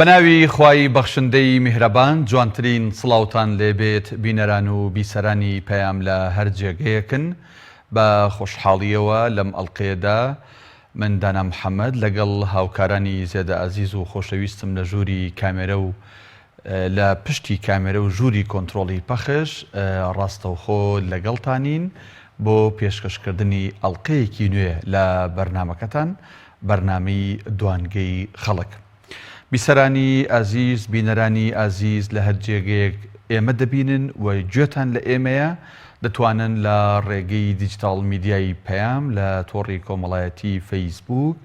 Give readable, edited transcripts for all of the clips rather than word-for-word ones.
بەناوی خوای بەخشندەی میهرەبان جوانترین سڵاوتان لێبێت بینەران و بیسەرانی پەیام لە هەر جێگەیەکن بە خۆشحاڵیەوە لەم ئەڵقەیەدا من دانا محەممەد لەگەڵ هاوکارانی زێدە ئازیز و خۆشەویستم لە ژووری کامێرە و لە پشتی کامێرە و ژووری کۆنتترۆلی پەخش ڕاستەوخۆ لەگەڵتانین بۆ پێشکەشکردنی ئەڵقەیەکی نوێ لە بەرنمەکەتان بەرنامەی دوانگەی خەڵک. بیسەرانی ئازیز بینەرانی ئازیز لە هەر جێگەیەک ئێمە دەبینن و گوێتان لە ئێمەیە دەتوانن لە ڕێگەی دیجیتال میدیایی پەیام لە تۆڕی کۆمەڵایەتی فەیسبوک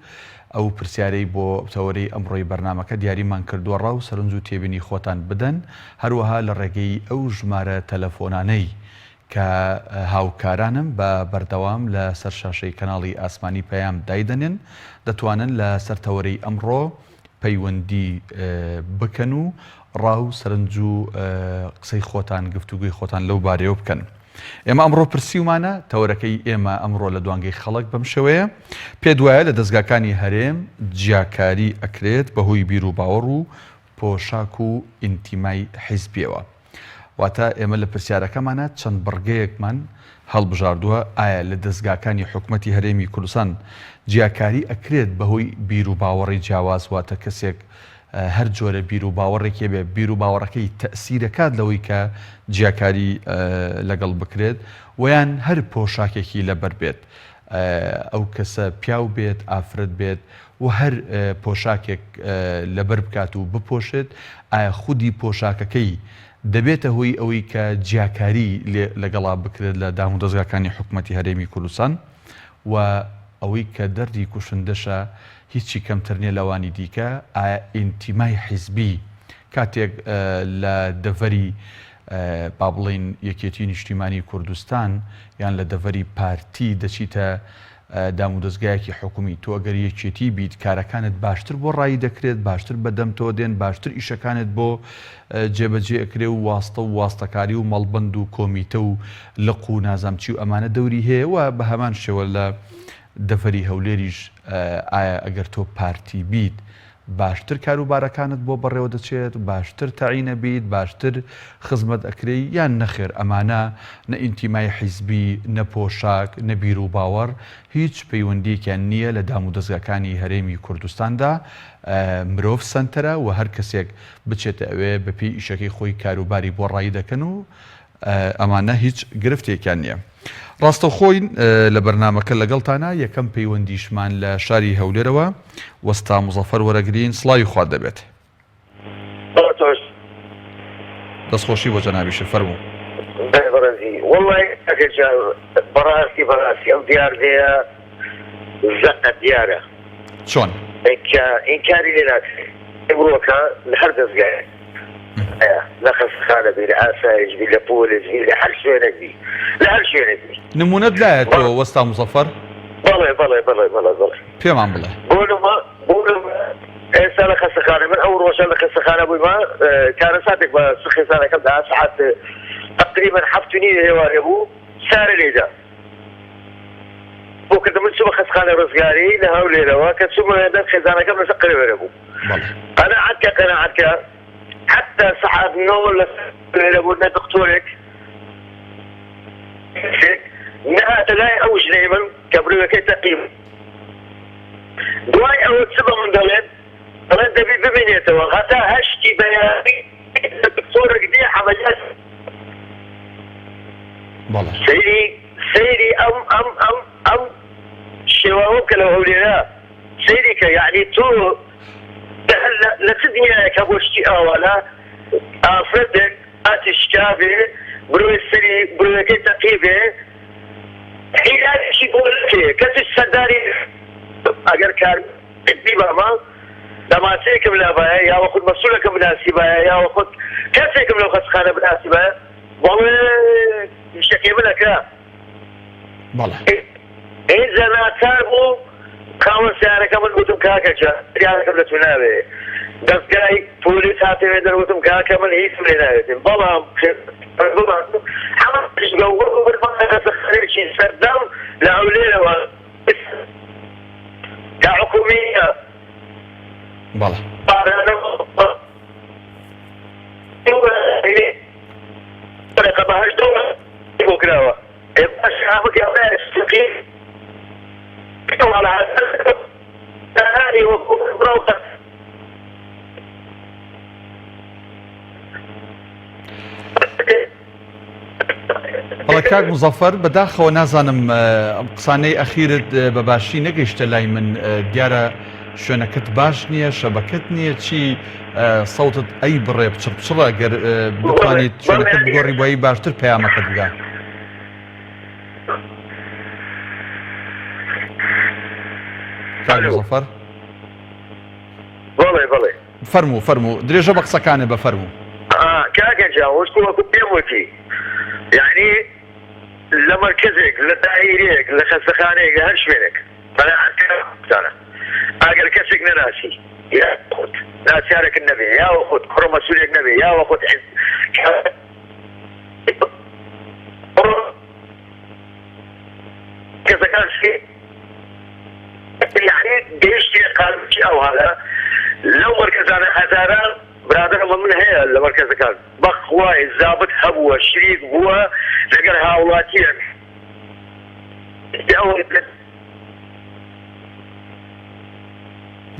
ئەو پرسیارەی بۆ تەوەرەی ئەمڕۆی بەرنمەکە دیاریمان کردووە ڕاو سەرنج و تێبینی خۆتان بدەن هەروەها لە ڕێگەی ئەو ژمارە تەلەفۆنانەی کە هاوکارانم بە بەردەوام لە سەر شاشەی کەناڵی ئاسمانی پەیام دایدەنێن دەتوانن لە سەرتەوەرەی ئەمڕۆ پەیوەندی بکەن و ڕاو سەرنج و قسەی خۆتان گفتوگوی خۆتان لەو بارەیەوە بکەن. ئێمە ئەمڕۆ پرسیومانە تەورەکەی ئێمە ئەمڕۆ لە دوانگەی خەڵک بەم شێوەیە پێ دوایە لە دەستگاکانی هەرێم جیاکاری ئەکرێت بەهۆی بیر و باوەڕ و پۆشاک و ئینتیمای حیزبیەوە. واتە ئێمە لە پرسیارەکەمانە چەند بڕگەیەکمان هەڵبژاردووە ئایا لە دەستگاکانی حکوومەتی هەرێمی کوردستان جیاکاری ئەکرێت بەهۆی بیر و باوەڕی جیاواز واتە کەسێک هەر جۆرە بیر و باوەڕێکی بێ بیر و باوەڕەکەی تەئسیرەکات لەوەی کە جیاکاری لەگەڵ بکرێت ویان هەر پۆشاکێکی لەبەر بێت ئەو کەسە پیاو بێت ئافرەت بێت و هەر پۆشاکێک لەبەر بکات و بپۆشێت ئایا خودی پۆشاکەکەی دەبێتە هۆی ئەوەی کە جیاکاری لەگەڵا بکرێت لە دام و دەستگاکانی حکوومەتی هەرێمی کوردستان و ئەوەی کە دەردی کوشندەشە هیچی کەمتر نیە لەوانی دیکە ئایا ئینتیمای حیزبی کاتێک لە دەڤەری با بڵێن یەکێتی نیشتیمانی کوردستان یان لە دەڤەری پارتی دەچیتە دام و دەستگایەکی حکومی تۆ ئەگەر یەکێتی بیت کارەکانت باشتر بۆ ڕایی دەکرێت باشتر بەدەم تۆ دێن باشتر ئیشەکانت بۆ جێبەجێ ئەکرێ و واستە و واستەکاری و مەڵبەند و کۆمیتە و لق و نازامچی و ئەمانە دەوری هەیە و بە هەمان شێوە لە دەڤەری هەولێریش ئایا ئەگەر تۆ پارتی بیت باشتر کاروبارەکانت بۆ بەڕێوە دەچێت باشتر تەعینە بیت باشتر خزمەت ئەکرێ یان نەخێر ئەمانە نە ئینتیمای حیزبی نە پۆشاک نە بیر و باوەڕ هیچ پەیوەندیەکیان نییە لە دام و دەستگاکانی هەرێمی کوردستاندا مرۆڤ سەنتەرە و هەر کەسێک بچێتە ئەوێ بەپێی ئیشەکەی خۆی کاروباری بۆ ڕایی دەکەن و ئەمانە هیچ گرفتێکیان نییە. ڕاستەوخۆین لە بەرنمەکە لەگەڵتانە یەکەم پەیوەندیشمان لە شاری هەولێرەوە وەستا مزەفەر وەرەگرین سڵاوی خوات دەبێت. دەستخۆشی بۆ جەنابیش فەرموو. بەڕاستی ئەو دیاردەیە زەقە دیارە چۆن ئینکاری لێ ناکرێت ئەمڕۆکە لە هەر دەستگایە لە خەستخانە بی لە ئاسایش بی لە پۆلیس بی لە هەر شوێنێک بی لە هەر شوێنێک بی نمونەت لایە تۆ وەستا مزەفەر؟ بەڵێ پێمان بڵێ ئێستا لە خەستخانە من ئەو ڕۆژە لە خەستخانە بوویمە کارە ساتێک بە خێزانەکەم دا سعات تقریبا 7:30 هێوارێ بوو سارە لێدا بۆ کردم من چوومە خەستخانە ڕزگاری لە هەولێرەوە کە چوومە خێزانەکەم لەسەر قەرەوێرە بوو قەناعەتکە حتى ساعات نول لابد دكتورك نهاية لا أوج دائما كبروا كي تقيم دواي أو تسبب من ضلين دبي بمنيته وغتا هشتي بياني الدكتورك دي عمليات سيري أم شواوك لو هولينا سيري يعني تو لا تدنيا كابوشتي أولا أفردك أتشكابي بروي السري بروي كي تقيبي حيلان شي بولكي كتش سداري أجر كار بيباما لما سيكم لابايا يا وخد مسؤولك مناسبايا يا وخد كيفكم لو خسخانة مناسبايا والله مشتكي منك والله إذا ما تابوا خاوە سیارەکە من گوتم کاکەجا یارەکەم لە تو ناوێ دەستگای پۆلیس هاتێ دەرگوتم کاکە من هیچ لێ ناوێتم بەڵام هەمەشی سەردەم لە هەولێرەوە کا حکومیە بەڵێ کاک مزەفەر بەداخەوە نازانم قسانەی ئەخیرت بە باشی نەگەیشتە لای من دیارە شوێنەکەت باش نییە شەبەکەت نییە چی سەوتت ئەی بڕێ بچڕ گەر بتوانیت شوێنەکەت بگۆڕی بۆی باشتر پەیامەکەت بگا. کاک مزەفەر بەڵێ فەرموو درێژە بە قسەکانێ بە فەرموو. کاکە جا وەکو پێم وتی یعنی لە مەرکەزێک لە دایرەیەک لە خەستەخانەیەک لە هەر شوێنێک بەڵێ ئەگەر کەسێک نەناسی یا خۆت ناچارێکت نەبێ یاوە خۆت کوڕە مەسوولێک نەبێ یاوە خۆت کەسەکان یعنی گەیشتی قالچی ئەو هەڵە لەو مەرکەزانە هەزاران برادرەمە من هەیە لە مەرکەزەکان بەخوای زابط هەبووە شریک بووە لەگەر هاوڵاتیە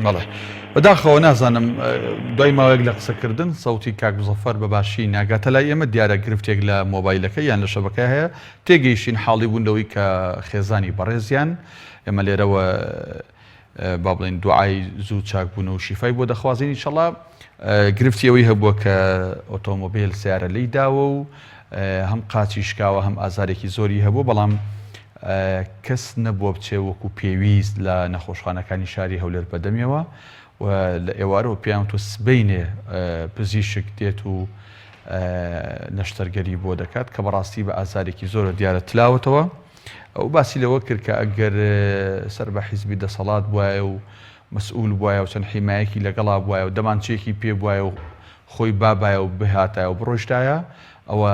بەڵێ بەداخەوە نازانم دوای ماوەیەک لە قسەکردن سەوتی کاک مزەفەر بە باشی ناگاتە لای ئێمە دیارە گرفتێک لە مۆبایلەکە یان لە شەبەکە هەیە تێگەیشتین حاڵی بوونەوەی کە خێزانی بەڕێزیان ئێمە لێرەوە با بڵێن دوعای زوو چاکبوون و شیفای بۆ دەخوازین ئینشەڵا گرفتیەوەی هەبووە کە ئۆتۆمۆبیل سیارە لی داوە و هەم قاچی شکاوە هەم ئازارێکی زۆری هەبوو بەڵام کەس نەبووە بچێ وەکو پێویست لە نەخۆشخانەکانی شاری هەولێر بەدەمیەوە و لە ئێوارەوە پێیان تو سبەینێ پزیشک دێت و نەشتەرگەری بۆ دەکات کە بەڕاستی بە ئازارێکی زۆرە دیارە تلاوەتەوە ئەو باسی لەوە کرد کە ئەگەر سەر بە حیزبی دەسەڵات بواە و مەسئول بواە و چەند حیمایەکی لەگەڵا بواە و دەمانچێکی پێ بواە و خۆی بابایە و بهاتایە و بڕۆشتایە ئەوە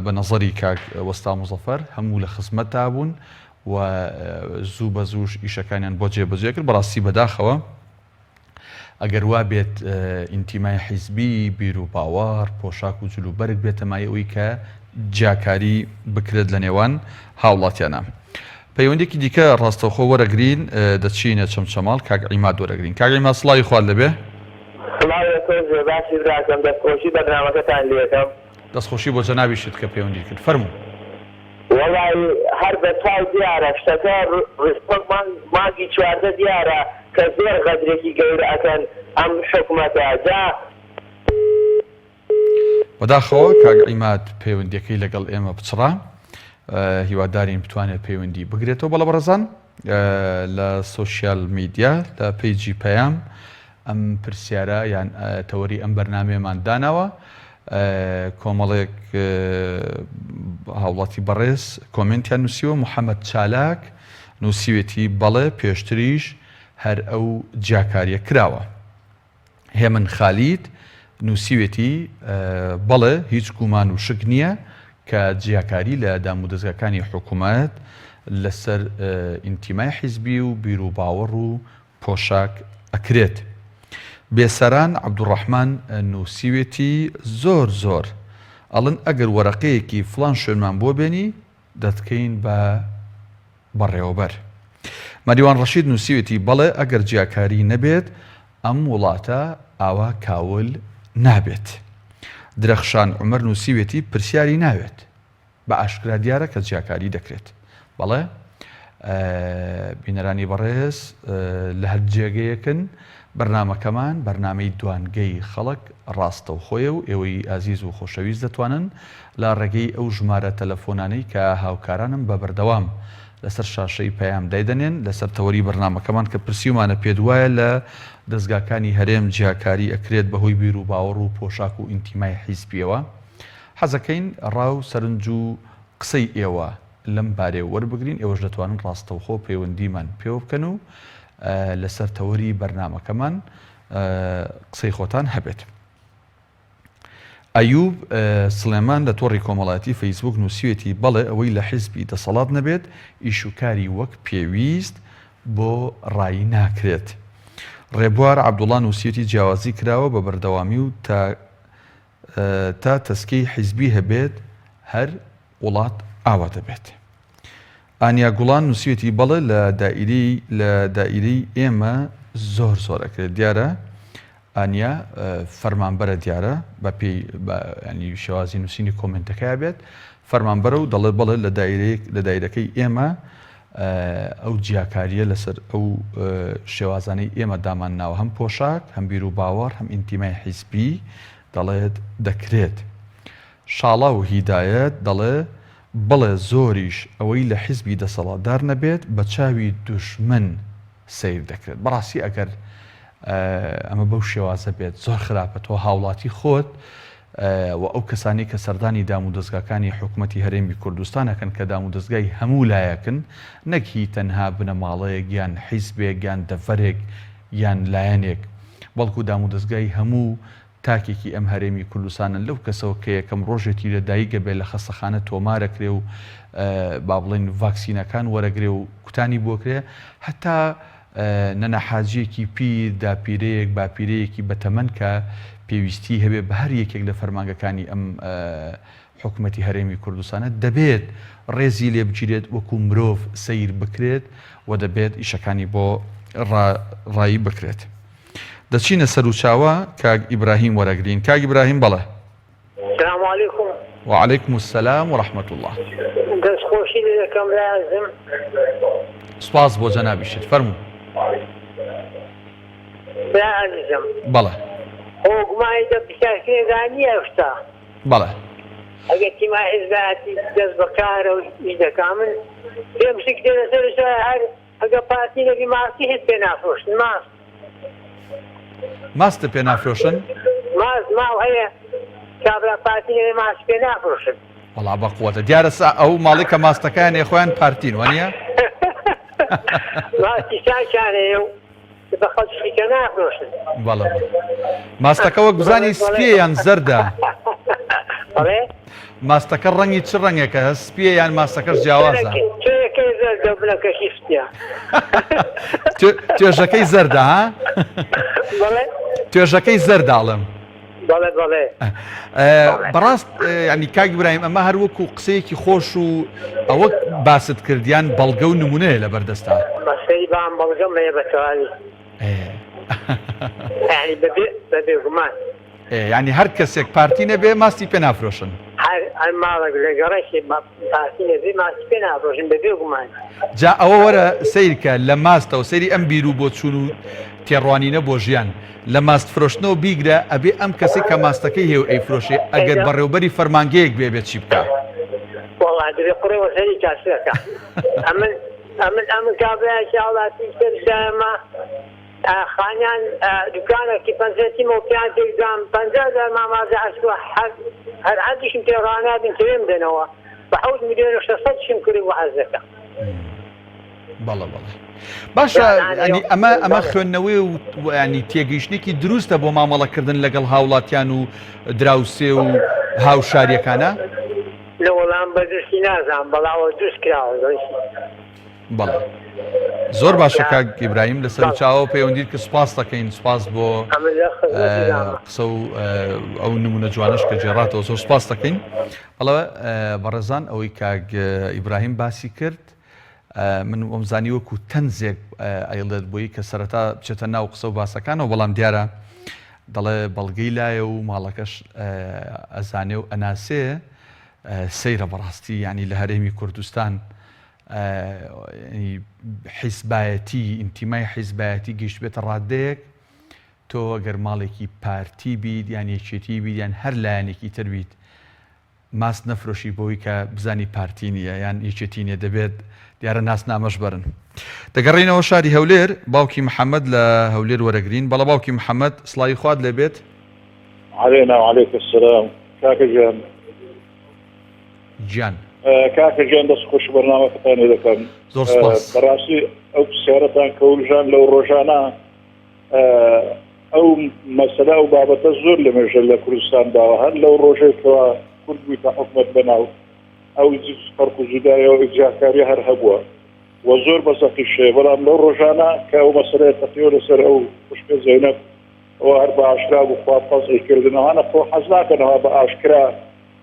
بە نەزەری کاک وەستا مزەفەر هەموو لە خزمەتتا بوون و زوو بە زووش ئیشەکانیان بۆ جێبەجێ کرد بەڕاستی بەداخەوە ئەگەر وا بێت ئینتیمای حیزبی بیر و باوەڕ پۆشاک و جلوبەرگ بێتە مای ئەوەی کە جیاکاری بکرێت لە نێوان هاوڵاتیانە. پەیوەندێکی دیکە ڕاستەوخۆ وەرەگرین دەچینە چەمچەماڵ کاک عیماد وەرەگرین. کاک عیماد سڵاوی خوارد لەبێ. باسی براکەم دەستخۆشی بەرنامەکەتان لێکەم. دەستخۆشی بۆ جەنابیشت کە پەیوەندی کرد. فەرموو. وەڵای هەر بە چاو دیارە شتەکە ڕستەق مانگی چواردە دیارە کە زۆر غەدرێکی گەورە ئەکەن ئەم حکومەتە جا بەداخەوە کاک عیماد پەیوەندیەکەی لەگەڵ ئێمە بچڕا هیوادارین بتوانێت پەیوەندی بگرێتەوە بەڵە بەڕێزان لە سۆشیال میدیا لە پەیجی پەیام ئەم پرسیارە یان تەوەری ئەم بەرنامەیەمان داناوە کۆمەڵێک هاوڵاتی بەڕێز کۆمنتیان نووسیوە محەممەد چالاک نووسیوێتی بەڵێ پێشتریش هەر ئەو جیاکاریە کراوە. هێمن خالید نووسیوێتی بەڵێ هیچ گومان و شک نییە کە جیاکاری لە دام و دەستگاکانی حکوومەت لەسەر ئینتیمای حیزبی و بیر و باوەڕ و پۆشاک ئەکرێت. بێسەران عەبدوڕەحمان نووسیوێتی زۆر ئەڵن ئەگەر وەرەقەیەکی فڵان شوێنمان بۆ بێنی دەتکەین بە بەڕێوەبەر. مەریوان ڕەشید نووسیوێتی بەڵێ ئەگەر جیاکاری نەبێت ئەم وڵاتە ئاوا کاول نابێت. درەخشان عومەر نووسیوێتی پرسیاری ناوێت بە ئاشکرا دیارە کە جیاکاری دەکرێت. بەڵێ بینەرانی بەڕێز لە هەر جێگەیەکن بەرنامەکەمان بەرنامەی دوانگەی خەڵک ڕاستەوخۆیە و ئێوەی ئازیز و خۆشەویست دەتوانن لە ڕێگەی ئەو ژمارە تەلەفۆنانەی کە هاوکارانم بە بەردەوام لەسەر شاشەی پەیام دایدەنێن لەسەر تەوەری بەرنامەکەمان کە پرسیومانە پێدوایە لە دەستگاکانی هەرێم جیاکاری ئەکرێت بەهۆی بیر و باوەڕ و پۆشاک و ئینتیمای حیزبیەوە. حەزەکەین ڕاو سەرنج و قسەی ئێوە لەم بارێ وەربگرین ئێوەش دەتوانن ڕاستەوخۆ پەیوەندیمان پێوە بکەن و لەسەر تەوەری بەرنامەکەمان قسەی خۆتان هەبێت. ئەیوب سلێمان لە تۆڕی کۆمەڵایەتی فەیسبوک نووسیوێتی بەڵێ ئەوەی لە حیزبی دەسەڵات نەبێت ئیشوکاری وەک پێویست بۆ ڕایی ناکرێت. ڕێبوار عەبدوڵڵا نووسیوێتی جیاوازی کراوە بە بەردەوامی و تا تەسکەی حیزبی هەبێت هەر وڵات ئاوا دەبێت. ئانیا گوڵان نووسیوێتی بەڵێ لە دائیرەی ئێمە زۆر ئەکرێت دیارە ئانیا فەرمانبەرە دیارە بە پێی ینی شێوازی نووسینی کۆمنتەکەی بێت فەرمانبەرە و دەڵێ بڵێ لە دایرەکەی ئێمە ئەو جیاکاریە لەسەر ئەو شێوازانەی ئێمە دامان ناوە هەم پۆشاک هەم بیر و باوەڕ هەم ئینتیمای حیزبی دەڵێت دەکرێت. شاڵا و هیدایەت دەڵێ بڵێ زۆریش ئەوەی لە حیزبی دەسەڵاتدار نەبێت بە چاوی دوژمن سیر دەکرێت. بەڕاستی ئەگەر ئەمە بەو شێوازە بێت زۆر خراپە تۆ هاوڵاتی خۆت و ئەو کەسانی کە سەردانی دام و دەستگاکانی حکوومەتی هەرێمی کوردستانەکەن کە دام و دەستگای هەموو لایەکن نەکی تەنها بنەماڵەیەک یان حیزبێک یان دەڤەرێک یان لایەنێک بەڵکو دام و دەستگای هەموو تاکێکی ئەم هەرێمی کوردستانن لەو کەسەوە کە یەکەم ڕۆژێکی لە دایکە بێت لە خەستەخانە تۆمارەکرێ و با بڵێن ڤاکسینەکان وەرەگرێ و کوتانی بۆکرێ هەتا نەنەحاجیەکی پیر داپیرەیەک باپیرەیەکی بەتەمەن کە پێویستی هەبێت بە هەر یەکێک لە فەرمانگەکانی ئەم حکوومەتی هەرێمی کوردستانە دەبێت ڕێزی لێ بگیرێت وەکو مرۆڤ سیر بکرێت و دەبێت ئیشەکانی بۆ ڕایی بکرێت. دەچینە سەر و چاوە کاک ئیبراهیم وەرەگرین. کاک ئیبراهیم بەڵێ. السلام عليكم. وعليكم السلام ورحمة الله. دەستخۆشی دەکەم لازم. سپاس بۆ جەنابیشت فەرموو. برا عزیزم. بەڵێ. هۆگمانی دەپیشاکێدانی ئێستا. بەڵێ. ئەگەر تیمای حیزبەتی دەست بەکارە و ئیش دەکا من پێم شکلێ لەسەر هەر ئەگە پارتینێکی ماسی هیچ پێ نافرۆشتن ماستە پێ نافرۆشن؟ ماو هەیە کابرا پارتینێ ماسی پێ نافرۆشن. وەڵا بەقووەتە دیارە ئەو ماڵی کە ماستەکانێ خۆیان پارتین وانە؟ ماسی چاکانەیە و بە خەڵکیکە نافرۆشن. بەڵێ ماستەکەوە گوزانی سپیە یان زەردە؟ بەڵێ؟ ماستەکە ڕەنگی چ ڕەنگێکە سپیە یان ماستەکەش جیاوازە؟ توێەکەی زەردە بنەکەشی سپیە. توێژەکەی زەردە ها؟ بەڵێ؟ توێژەکەی زەرداڵم. بەڵێ بەڵێ. بەڕاست ینی کاک ئیبراهیم ئەمە هەر وەکو قسەیەکی خۆش و ئەوە باست کردیان بەڵگە و نمونەیە لە بەردەستا. مەسەی بام بەڵگەم هەیە بەتەواوی. یعنی بەبێ گومان. ینی هەر کەسێک پارتی نەبێ ماستی پێ نافرۆشن. هەر ماڵێک لە گەڕێکی پارتی نەبێ ماستی پێ نافرۆشن بەبێ گومان. جا ئەوە وەرە سیرکە لە ماستەوە سەیری ئەم بیر و بۆ چوون و تێڕوانینە بۆ ژیان لە ماست فرۆشتنەوە بیگرە ئەبێ ئەم کەسی کە ماستەکەی هێو ئەیفرۆشێ ئەگەر بەڕێوبەری فەرمانگەیەک بێت چی بکە؟ وەڵا دەبێ قوڕێوە سەری کاسەکە. ئەمن کابراایکی هەوڵاتی سەرشایمە خانیان دوکانێکی پەنجەتیمە پیان تێکدام 50,000 مامازە عەسکوە هەر عەدیشم تێڕانادن تێم دێنەوە بە 7 ملیۆن و 600 شم کوری و عەزەکە. بەڵێ بەڵێ. باشە ینی ئەمە خوێندنەوەی و ینی تێگەیشتێکی دروستە بۆ مامەڵەکردن لەگەڵ هاوڵاتیان و دراوسێ و هاوشاریەکانە؟ لە وەڵام بەدرستی نازانم بەڵاوە دروست کراوە. بەڵێ زۆر باشە کاک ئیبراهیم لەسەر چاوە پەیوەندیر کە سوپاس دەکەین سوپاس بۆ قسە و ئەو نمونە جوانش کە جێڕاتەوە زۆر سوپاس دەکەین. بەڵێ بەڕێزان ئەوەی کاک ئیبراهیم باسی کرد من ئەمزانی وەکو تەنزێک ئەیڵێت بۆی کە سەرەتا بچێتە ناو قسە و باسەکانەوە بەڵام دیارە دەڵێ بەڵگەی لایە و ماڵەکەش ئەزانێ و ئەناسێ سەیرە بەڕاستی ینی لە هەرێمی کوردستان حیزبایەتی ئینتیمای حیزبایەتی گەیشت بێتە ڕادەیەک تۆ ئەگەر ماڵێکی پارتی بیت یان یەکێتی بیت یان هەر لایەنێکی تر بیت ماست نەفرۆشی بۆی کە بزانی پارتی نییە یان یەکێتی نیە دەبێت دیارە ناسنامەش بەرن. دەگەڕینەوە شاری هەولێر باوکی محەممەد لە هەولێر وەرەگرین بەڵە باوکی محەممەد سڵاوی خوارد لەبێت. علينا وعليك السلام كاك جان. گیان کاکە گیان دەست خۆش بەرنامەکەتانی دەکەم. زۆر سپاس. بەڕاستی ئەو سیارەتان کەولژان لەو ڕۆژانە ئەو مەسەلا و بابەتە زۆر لە مێژە لە کوردستان داوە هەر لەو ڕۆژێکەوە کورد بوویتە حکومەت بەناو ئەو فەرق و جودایەوە ئیجاکاری هەر هەبووە و زۆر بەسەقیشێ بەڵام لەو ڕۆژانە کە ئەو مەسەلەیە تەقیۆ لەسەر ئەو خوشکە زەینەب ئەوە هەر بە ئاشکرا بوو خوا فەزعی کردنەوەانە خۆ حەز ناکەنەوە بە ئاشکرا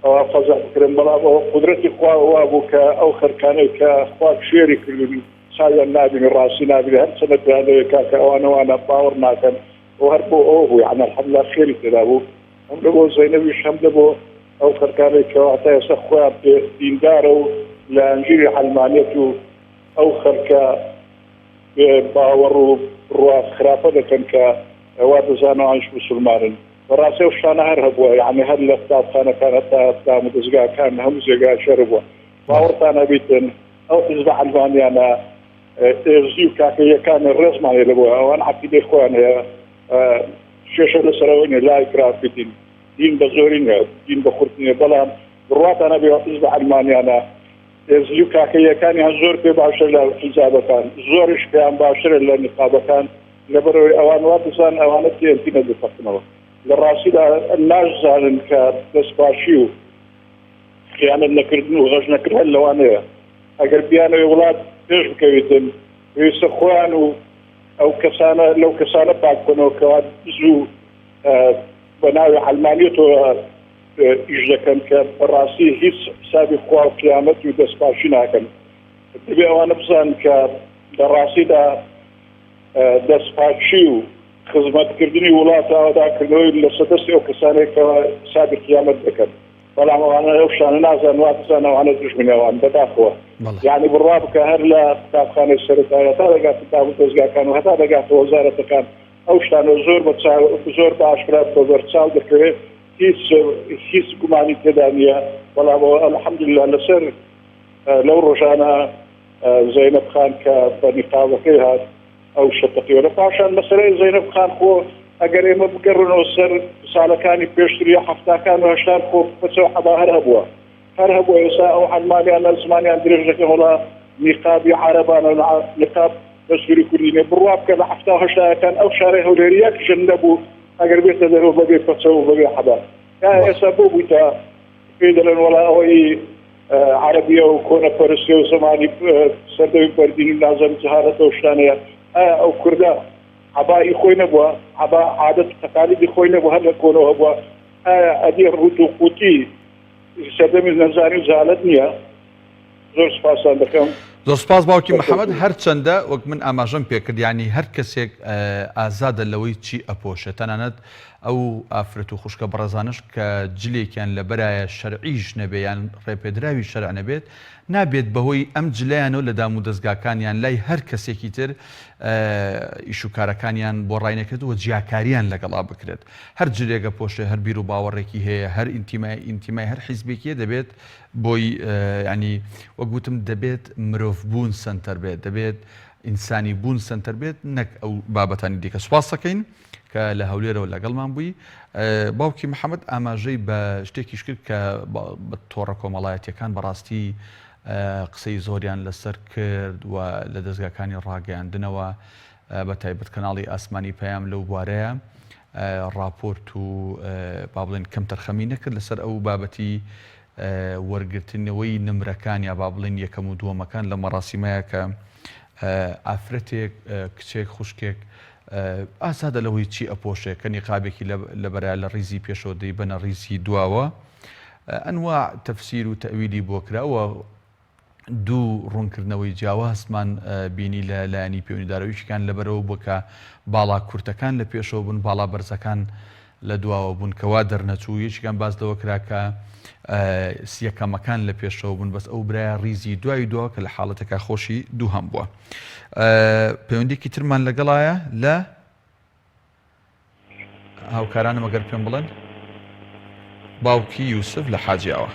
ئەوە فەزع بکردن بەڵام ئەوە قودرەتی خوا وا بوو کە ئەو خەرکانەی کە خوا شێری کردن چایان نابینی ڕاستی نابینی هەر چەندە پیانەیە کاکە ئەوانەوانە باوەڕ ناکەن وهربوا أوه يعني الحمد لله خير تدابو هم لبو زينبيش هم لبو أو خركاني كواعطيه سخوات ديندارو لأنجيري حلمانيتو أو خركا باورو رواس خرافة كان كواد زانو عايش مسلمان وراسي وشان هربوا يعني هل لفتاب خانة كانت تام متزقا كان هم زقا شربوا باورتانا بيتن أو تزبع الباني أنا زيو كاكي كان الرسم على لبوا وأنا عقيد إخواني شاشة لسراويني لا إكراه في دين بزورين دين بخورتني بلام روات أنا بيزبع الباني أنا زيو كاكي كان ينزور بباشر لحزابة كان زورش كان باشر لنقابة كان لبروي أوان واتسان أوان التينتين بفقنوا للراسي الناس زالن كدسباشيو خيانة نكردنو غش نكرها اللوانية أقل بيانا يولاد بيش بكويتن ويسخوانو أو كسانة لو كسانة باكونو كواد زو بناوي علمانيتو إجدا كان كراسي هيس سابي خواه قيامت ودسباشينا كان تبي أوان بزان كدراسي دا دسباشيو خدمت کردنی ولات آدا کردنی لسدستی او کسانی که سابق قیامت بکن ولی ما اوشان نازن واتسان وانا دشمنی وان بداخوا يعني بالرابط كهرلا كتاب خانه السرطانية هذا كتاب التزكية كان وهذا قاعد وزارة كان اوشان زور باشكرات وزارة ذكره هيس قماني تدانية ولا الحمد لله لسر لو رجعنا زينب خان كنقابة فيها أو شتقي ولا فعشان مسألة زينب خان خو أجر إما بقرن وسر سالكاني بيشتري حفتا كانوا هشتار خو فسوا حدا هرهبوا يساء أو حلماني أنا زماني عند رجلك ولا نقابي عربان نقاب بسوري كليني برواب كذا حفتا هشتار كان أو شاريه وليرياك جنبوا أجر بيت ذهبوا بقي فسوا بقي حدا يا إسابو بيتا فيدلن ولا أوي عربية وكونا فرسية وزماني سردوي بردين لازم زهارة وشانية أو كردا عبا إخوي نبوا عبا عادة تقاليد إخوي نبوا هل يكونوا هبوا أدي الرتو قوتي سردمي نزاني زالتنيا زور سپاسان دەکەم زۆر سپاس باوکی محەممەد هەرچەندە وەک من ئاماژەم پێکرد ینی هەر کەسێک ئازادە لەوەی چی ئەپۆشە تەنانەت ئەو ئافرەت و خوشکە بەڕێزانش کە جلێکیان لە بەرایە شەرعیش نەبێ یان ڕێپێدراوی شەرع نەبێت نابێت بەهۆی ئەم جلەیانەوە لە دام و دەستگاکانیان لای هەر کەسێکی تر ئیشوکارەکانیان بۆ ڕای نەکردووە جیاکاریان لەگەڵا بکرێت هەر جلێگە پۆشە هەر بیر و باوەڕێکی هەیە هەر ئینتیمای هەر حیزبێکیە دەبێت بۆی ینی وەگوتم دەبێت مرۆڤ بوون سنتەر بێت دەبێت ئینسانی بوون سنتەر بێت نەک ئەو بابەتانی دیکە سوپاس دەکەین کە لە هەولێرەوە لەگەڵمان بووی باوکی محەممەد ئاماژەی بە شتێکیش کرد کە بە تۆڕە کۆمەڵایەتیەکان بەڕاستی قسەی زۆریان لەسەر کرد و لە دەستگاکانی ڕاگەیاندنەوە بە تایبەت کەناڵی ئاسمانی پەیام لەو بوارەیە راپۆرت و با بڵێن کەم تەرخەمی نەکرد لەسەر ئەو بابەتی وەرگرتنەوەی نمرەکان یا با بڵێن یەکەم و دووەمەکان لە مەراسیمەیە کە ئافرەتێک کچێک خوشکێک ئازادە لەوەی چی ئەپۆشێ کە نیقابێکی لەبەرای لە ڕیزی پێشەوە دەی بەنە ڕیزی دواوە ئەنواع تەفسیر و تەویلی بۆ کراوە دوو ڕوونکردنەوەی جیاوازمان بینی لە لایەنی پەیوەندیدارەویشکان لەبەرەوە بووە کە باڵا کورتەکان لە پێشەوە بوون باڵا بەرزەکان لە دواوە بوون کەوا دەرنەچوو یەکیان باس لەوە کرا کە سیەکەمەکان لە پێشەوە بوون بەس ئەو برایە ڕیزی دوای دووە کە لە حاڵەتەکە خۆشی دوو هەم بووە پەیوەندێکی ترمان لەگەڵایە لە هاوکارانم ئەگەر پێم بڵێن باوکی یوسف لە حاجیاوە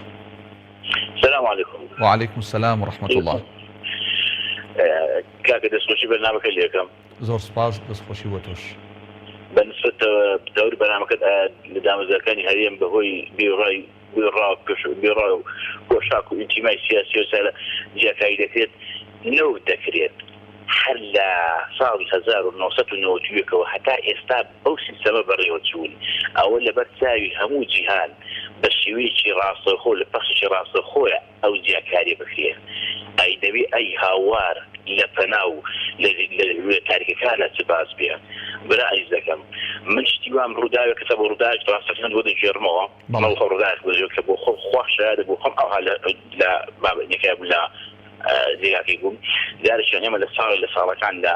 السلام عليكم وعليكم السلام ورحمة الله كاكا دەستخۆشی بەرنامەکە لێکەم زۆر سپاس دەستخۆشی بۆ تۆش بەنسبەت دەوری بەرنامەکەت لە دامەزەکانی هەرێم بەهۆی بێڕا و پۆشاک و ئینتیمای سیاسی و سەرە جیاکاری دەکرێت نەوت دەکرێت هەر لە ساڵی 1990ەوە هەتا ئێستا بەو سیستەمە بەڕێوە چوون ئەوە لەبەر چاوی هەموو جیهان بە شێوەیەکی ڕاستەخۆ لە پەخشی ڕاستەخۆیە ئەو جیاکاری بکرێت ئەی دەبێ ئەی هاوار لە پەناو لە تاریکەکانە چ باس بێ برا ئەیز دەکەم من شتی وام ڕووداوێت کەسە بۆ ڕووداوێت ڕاستەکان بۆ دەگێڕمەوە مەڵخۆ ڕووداوێت بۆ کە بۆ خۆ خۆشایە بۆ خۆم ئەوها لە بابەتێکە لە زیاکی بووم دارشان ئێمە لە ساڵەکان لە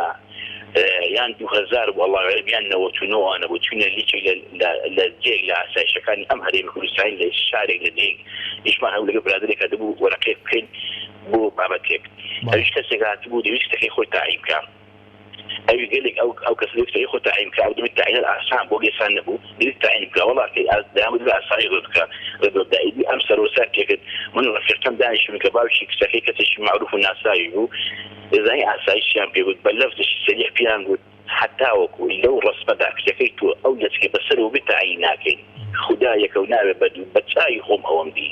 یان 2000 والله عربیانەوە چونەوەوانە بۆ چونە لیچی لە جێک لە ئاسایشەکانی ئەم هەرێمی کوردستانی لە شارێک لە دێک هیچمان هەوو لەگە برادێکە دەبوو وەرەقەیەک بکەین بۆ بابەتێک ئەویش کەسێک هاتبوو دەویست شتەکەی خۆی تاعین بکە ئەوی گەلێک ئەو کەس لەویستەکەی خۆی تاعین بکە ئەو دەبێت تاعینە ئاسان بۆ گێسان نەبوو دەویست تاعین بکە وەڵا دامت بە ئاسایی ڕێ بکە ڕێبەردایدی ئەم سەرۆسات تێکرد من ڕەفیقەکەم دانیشتم کە باوکی کچەکەی کەسێکی معروف و ناساوی بوو دەزانی ئاسایشیان پێ گوت بە لەفزشی سەریع پیان گوت حتا وەکو لەو ڕسمەدا کچەکەی تۆ ئەو دەچکە بەسەرەوە بتاعین ناکەین خودایەکە و ناوێ بە چای خۆم ئەوەم دی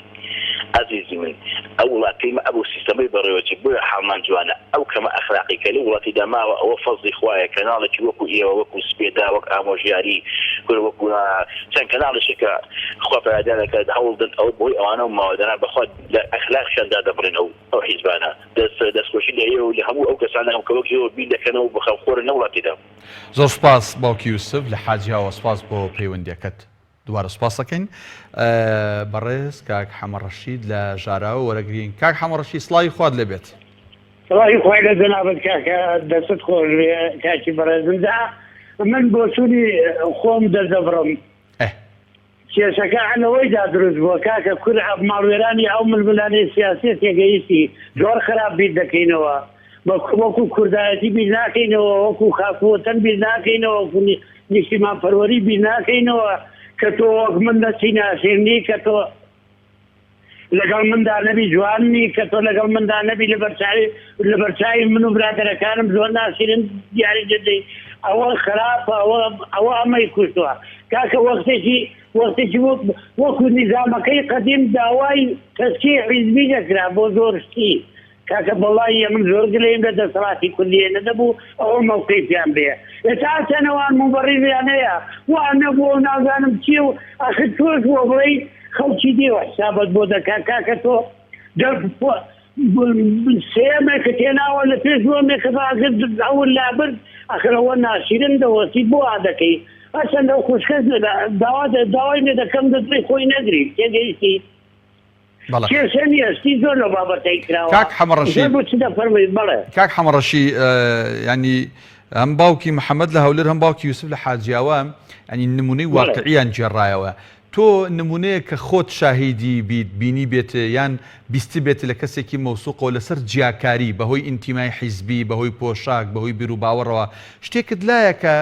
عزیزی من ئەو وڵاتیمە ئەو سیستەمەی بەڕێوەچی بۆیە حاڵمان جوانە ئەو کەمە ئەخلاقی کە لە وڵاتی داماوە ئەوە فەزلی خوایە کەناڵێکی وەکو ئێوە وەکو سپێدا وەک ئامۆژیاری وەکو چەند کەناڵێکە خوا پەیادارەکە هەوڵدن ئەو بۆی ئەوانە و ماوەدەنا بەخوا لە ئەخلاقیاندا دەبڕێن ئەو حیزبانە دەستخۆشی لە ئێوە لە هەموو ئەو کەسانە کە وەک ئێوە بیر دەکەنەوە بەخەوخۆرە نە وڵاتیدا. زۆر سپاس باوکی یوسف لە حاجیاوە سپاس بۆ پەیوەندیەکەت دووارە سپاس دەکەین بەڕێز کاک حەمەڕەشید لە ژاراوە وەرەگرین کاک حەمەڕەشید سڵاوی خوات لەبێت سڵاوی خوای لە جەنابەت کاکە دەست خۆش کاکی بەڕێزمدا من بۆ سوودی خۆم دەردەبڕم کێشەکە هەنەوەیدا دروست بووە کاکە کورد ماڵوێرانی ئەو ململانەی سیاسی تێگەیشتی زۆر خراپ بیر دەکەینەوە وەکو کوردایەتی بیر ناکەینەوە وەکو خاپوەتەن بیر ناکەینەوە وەکو نیشتیمان پەروەری بیر ناکەینەوە کە تۆ وەک من دەچی ناشێنی کە تۆ لەگەڵ مندا نەبی جواننی کە تۆ لەگەڵ مندا نەبی لە بەرچاوی من و برادەرەکانم زۆر ناشرین دیاری دەدەی ئەوە خراپە ئەوە ئەمەی کوشتووە کاکە وەختێکی وەکو نیزامەکەی قەدیم داوای تەسکیی حیزبی دەکرا بۆ زۆر شتی کاکە بەڵی من زۆر گلەیم لە دەسەڵاتی کوردیە نەدەبوو ئەوە مەوقیفیان بێ ئێتا چەنەوان مبەڕیویانەیە وان نەبووە و نازانم چی و ئەخر تۆش بۆ بڵێی خەڵکی دێوە حسابەت بۆ دەکا کاکە تۆ سێمێکە تێناوە لە پێش وەمێکە باگرد ئەوە لابرد ئەخرەوە ناشرن دەوەسی بۆ ئادەکەی ئەچەندە خوشکەس داوای لێ دەکەم دەدوی خۆی نەگری تێگەیشتی کێشەنی ئەستی زۆر لە بابەتەی کراوە کاک حەمەڕەشید بۆ چی دەفەرموویت بەڵێ کاک حەمەڕەشی ینی هەم باوکی محەممەد لە هەولێر هەم باوکی یوسف لە حاجیاوە ینی نمونەی واقعیان جێڕایەوە تۆ نمونەیە کە خۆت شاهیدی بیت بینی بێت یان بیستی بێت لە کەسێکی مەوسوقەوە لەسەر جیاکاری بەهۆی ئینتیمای حیزبی بەهۆی پۆشاک بەهۆی بیر و باوەڕەوە شتێکت لایە کە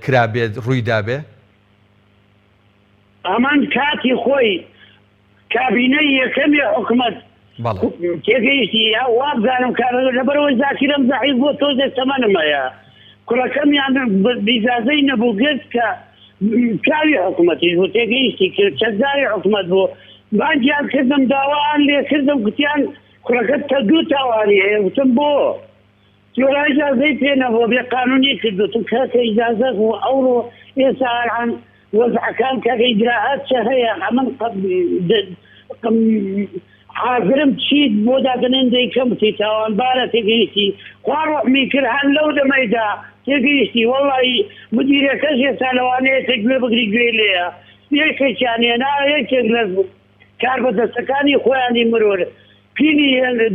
کرابێت ڕوویدابێ ئەمان کاتی خۆی کابینەی یەکەمی حکومەت تێگەیشتی وابزانم لەبەرەوەی زاکیرم زەحیف بۆ تۆزێ تەمەنمەیە کوڕەکەمیان بیزازەی نەبوو گرت کە کاوی حکومەتی بوو تێگەیشتی کرد چەکداری حکومەت بوو بانجیان کردم داوایان لێ کردم گوتیان کوڕەکەت تە دوو تاوانی هەیە وتم بۆ تۆرا ئیجازەی پێ نەبووە بێ قانونی کردوتم کاکە ئیجازە بوو ئەوڕۆ ئێستا هەرعان وەزعەکان کاکە ئیجراعات چە هەیە هەمن حاضرم چیت بۆ دادنێن دەیکەم تی تاوانبارە تێگەیشتی خوا ڕۆحمی کرد هەن لەو دەمەیدا تێگەیشتی وەڵی مدیرەکەش ێستا لەوانەیە تێگوێ بگری گوێ لێیە یەکێکیان هێنا یەکێک لە کار بەدەستەکانی خۆیانی مرۆر پینی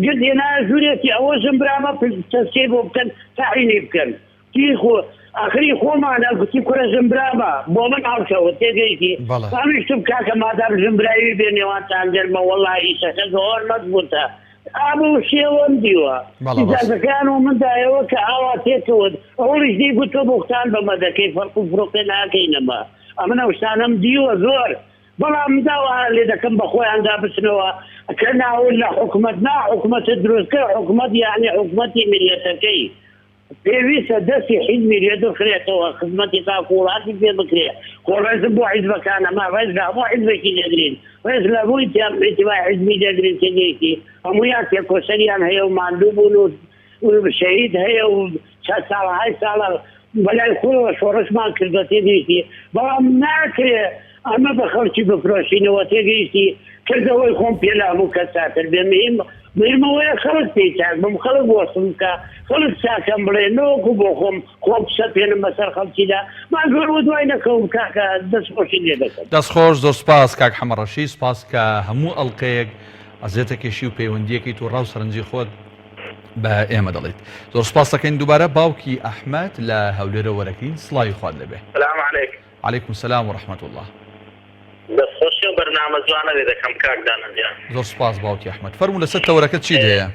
گرد هێنا ژوورێتی ئەوە ژمبرامە تەسکەی بۆ بکەن تاعینی بکەن تی خۆ ئاخری خۆمانە گوتی کوڕە ژمبرامە بۆ من هەڵکەوە تێگەیشتی هەمیشتم کاکە مادام ژمبراوی بێ نێوانتان دەرمە وەڵی ئیشەکە زۆر مەزبووتە ئابوو شێوەم دیوە ئیجازەکان و مندایەوە کە ئاوا تێکەوە ئەوڵیش دی گوتۆ بۆختان بەمە دەکەی فەرق و فڕۆکە ناکەینەمە ئەمنە شتانم دیوە زۆر بەڵام داوا لێ دەکەم بە خۆیاندا بچنەوە کە ناول لە حکومەت نا حکومەتە دروستکە حکومەت یعنی حکومەتی ملیەتەکەی پێویستە دەستی حیزبی لێ دەخرێتەوە خزمەتی تاکو وڵاتی پێ بکرێ خۆڕێزم بۆ حیزبەکانە ما ڕێز لە هەموو حیزبێکی دەگرین ڕێز لە بووی ئیتیبای حیزبی دەگرین تێگەیشتی هەموویان تێکۆسەریان هەیە و ماندوو بوون و شەهید هەیە و چەند ساڵهای ساڵە بەلای خۆیەوە شۆڕشمان کردوە تێگەیشتی بەڵام ناکرێ ئەمە بە خەڵکی بفرۆشینەوە تێگەیشتی کردەوەی خۆم پێ لە هەموو کەساتر بێ مهمەوەیە خەڵک پێی چاک بم خەڵک بۆسم کە خەڵک چاکەم بڵێ نەوەکو بۆ خۆم قسە پێنم بەسەر خەڵکیدا من زۆر بۆ دوای نەکەوم کاکە دەستخۆشی لێ دەکەم دەستخۆش زۆر سپاس کاک حەمەڕەشید سپاس کە هەموو ئەڵلقەیەک ئەزێتە کێشی و پەیوەندیەکەی تو ڕاو سەرنجی خۆت بە ئێمە دەڵێت زۆر سپاس دەکەین دووبارە باوکی ئەحمەد لە هەولێرە وەرەکەین سڵاوی خوارد لەبێ. سلام علیکم. عەلەیکم سەلام وەرەحمەتوڵڵاه الله. دەستخۆشی و بەرنامە جوانە لێ دەکەم کاکدانەجیان. زۆر سپاس باوکی ئەحمەد. فەرموو لەسەر تەوەرەکەت چی هەیە؟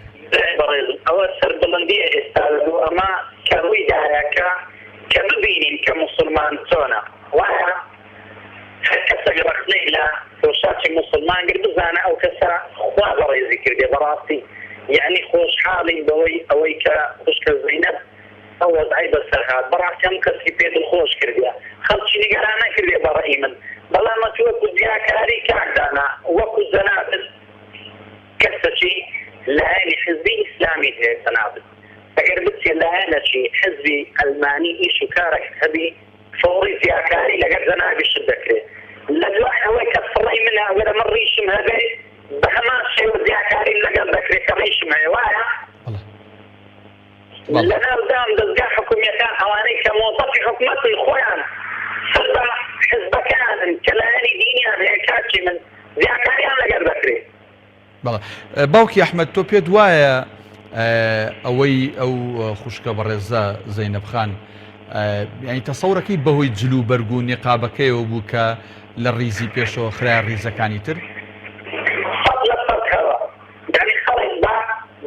بەڕێزم ئەوە سەربڵندیە ئێستا ئەمە کە ڕووی دایەکە کە ببینین کە موسڵمان چۆنە وایە هەر کەسێک ڕەخنەی لە پۆشاکی موسڵمان گر بزانە ئەو کەسە خوا بەڕێزی کردێ بەڕاستی یعنی خۆشحاڵین بەوەی ئەوەی کە خوشکە زەینەب ئەو وەزعی بەسەر هات بەڕاستی هەم کەسی پێ دڵخۆش کردێ خەڵکی نیگەران نەکردێ بەڕێی من بەڵام ئەتو وەکو زیاکاری کاکدانا وەکو زەنابن کەسەکی لایەنی حزبی ئیسلامی هەیە زەنابن ئەگەر بچێ لایەنەکی حزبی ئەلمانی ئیش و کارێک هەبی فۆڕی زیاکاری لەگەر زەنابیشت دەکرێت لە دوای ئەوەی کە فڕی منە ئەگەرە من ڕیشم هەبێ بە هەمان شێوە زیاکاری لەگەڵ دەکرێت کە ڕیشم هەیە وایە لەناودام دەستگا حکوومیەکان ئەوانەی کە مۆزەفی حکوومەتی خۆیان سەربە حزبەکانن کە لایەنی دینیان هەیە کاچی من زیاکاریان لەگەر دەکرێت. بەڵێ باوکی ئەحمەد تۆ پێت وایە ئەوەی ئەو خوشکە بەڕێزە زەینەب خان یعنی تەسەورەکەی بەهۆی جلو بەرگ و نیقابەکەیەوە بوو کە لە ڕیزی پێشەوە خراە ڕیزەکانی تر يعني خلص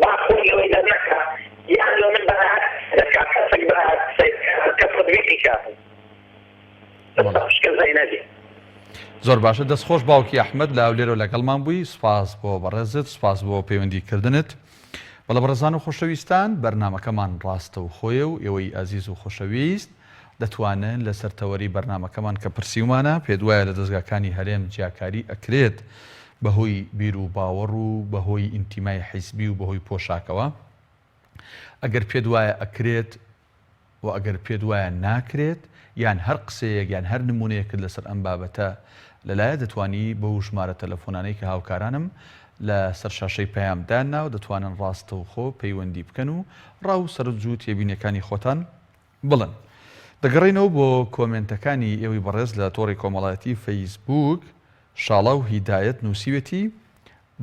با خۆی لەوەی دەرنەکە یان لە من بەهات دەکات کەسێک بەهات کەسە دوێتی کاتن خوشکە زەینەبی. زۆر باشە دەستخۆش باوکی ئەحمەد لە هەولێرە لەگەڵمان بووی سپاس بۆ بەڕێزت سپاس بۆ پەیوەندیکردنت. بەڵە بەڕێزان و خۆشەویستان بەرنامەکەمان ڕاستە و خۆیە و ئێوەی ئازیز و خۆشەویست دەتوانن لەسەر تەوەری بەرنامەکەمان کە پرسیومانە پێت وایە لە دەستگاکانی هەرێم جیاکاری ئەکرێت بەهۆی بیر و باوەڕ و بەهۆی ئینتیمای حیزبی و بەهۆی پۆشاکەوە ئەگەر پێت وایە ئەکرێت و ئەگەر پێت وایە ناکرێت یان هەر قسەیەک یان هەر نمونەیەکت لەسەر ئەم بابەتە لەلایە دەتوانی بەو ژمارە تەلەفۆنانەی کە هاوکارانم لە سەر شاشەی پەیامداننا و دەتوانن ڕاستە و خۆ پەیوەندی بکەن و ڕاو سەرجوو تێبینەکانی خۆتان بڵن. دەگەڕێنەوە بۆ کۆمنتەکانی ئێوەی بەڕێز لە تۆڕی کۆمەڵایەتی فەیسبوک شاڵا و هیدایەت نووسیوێتی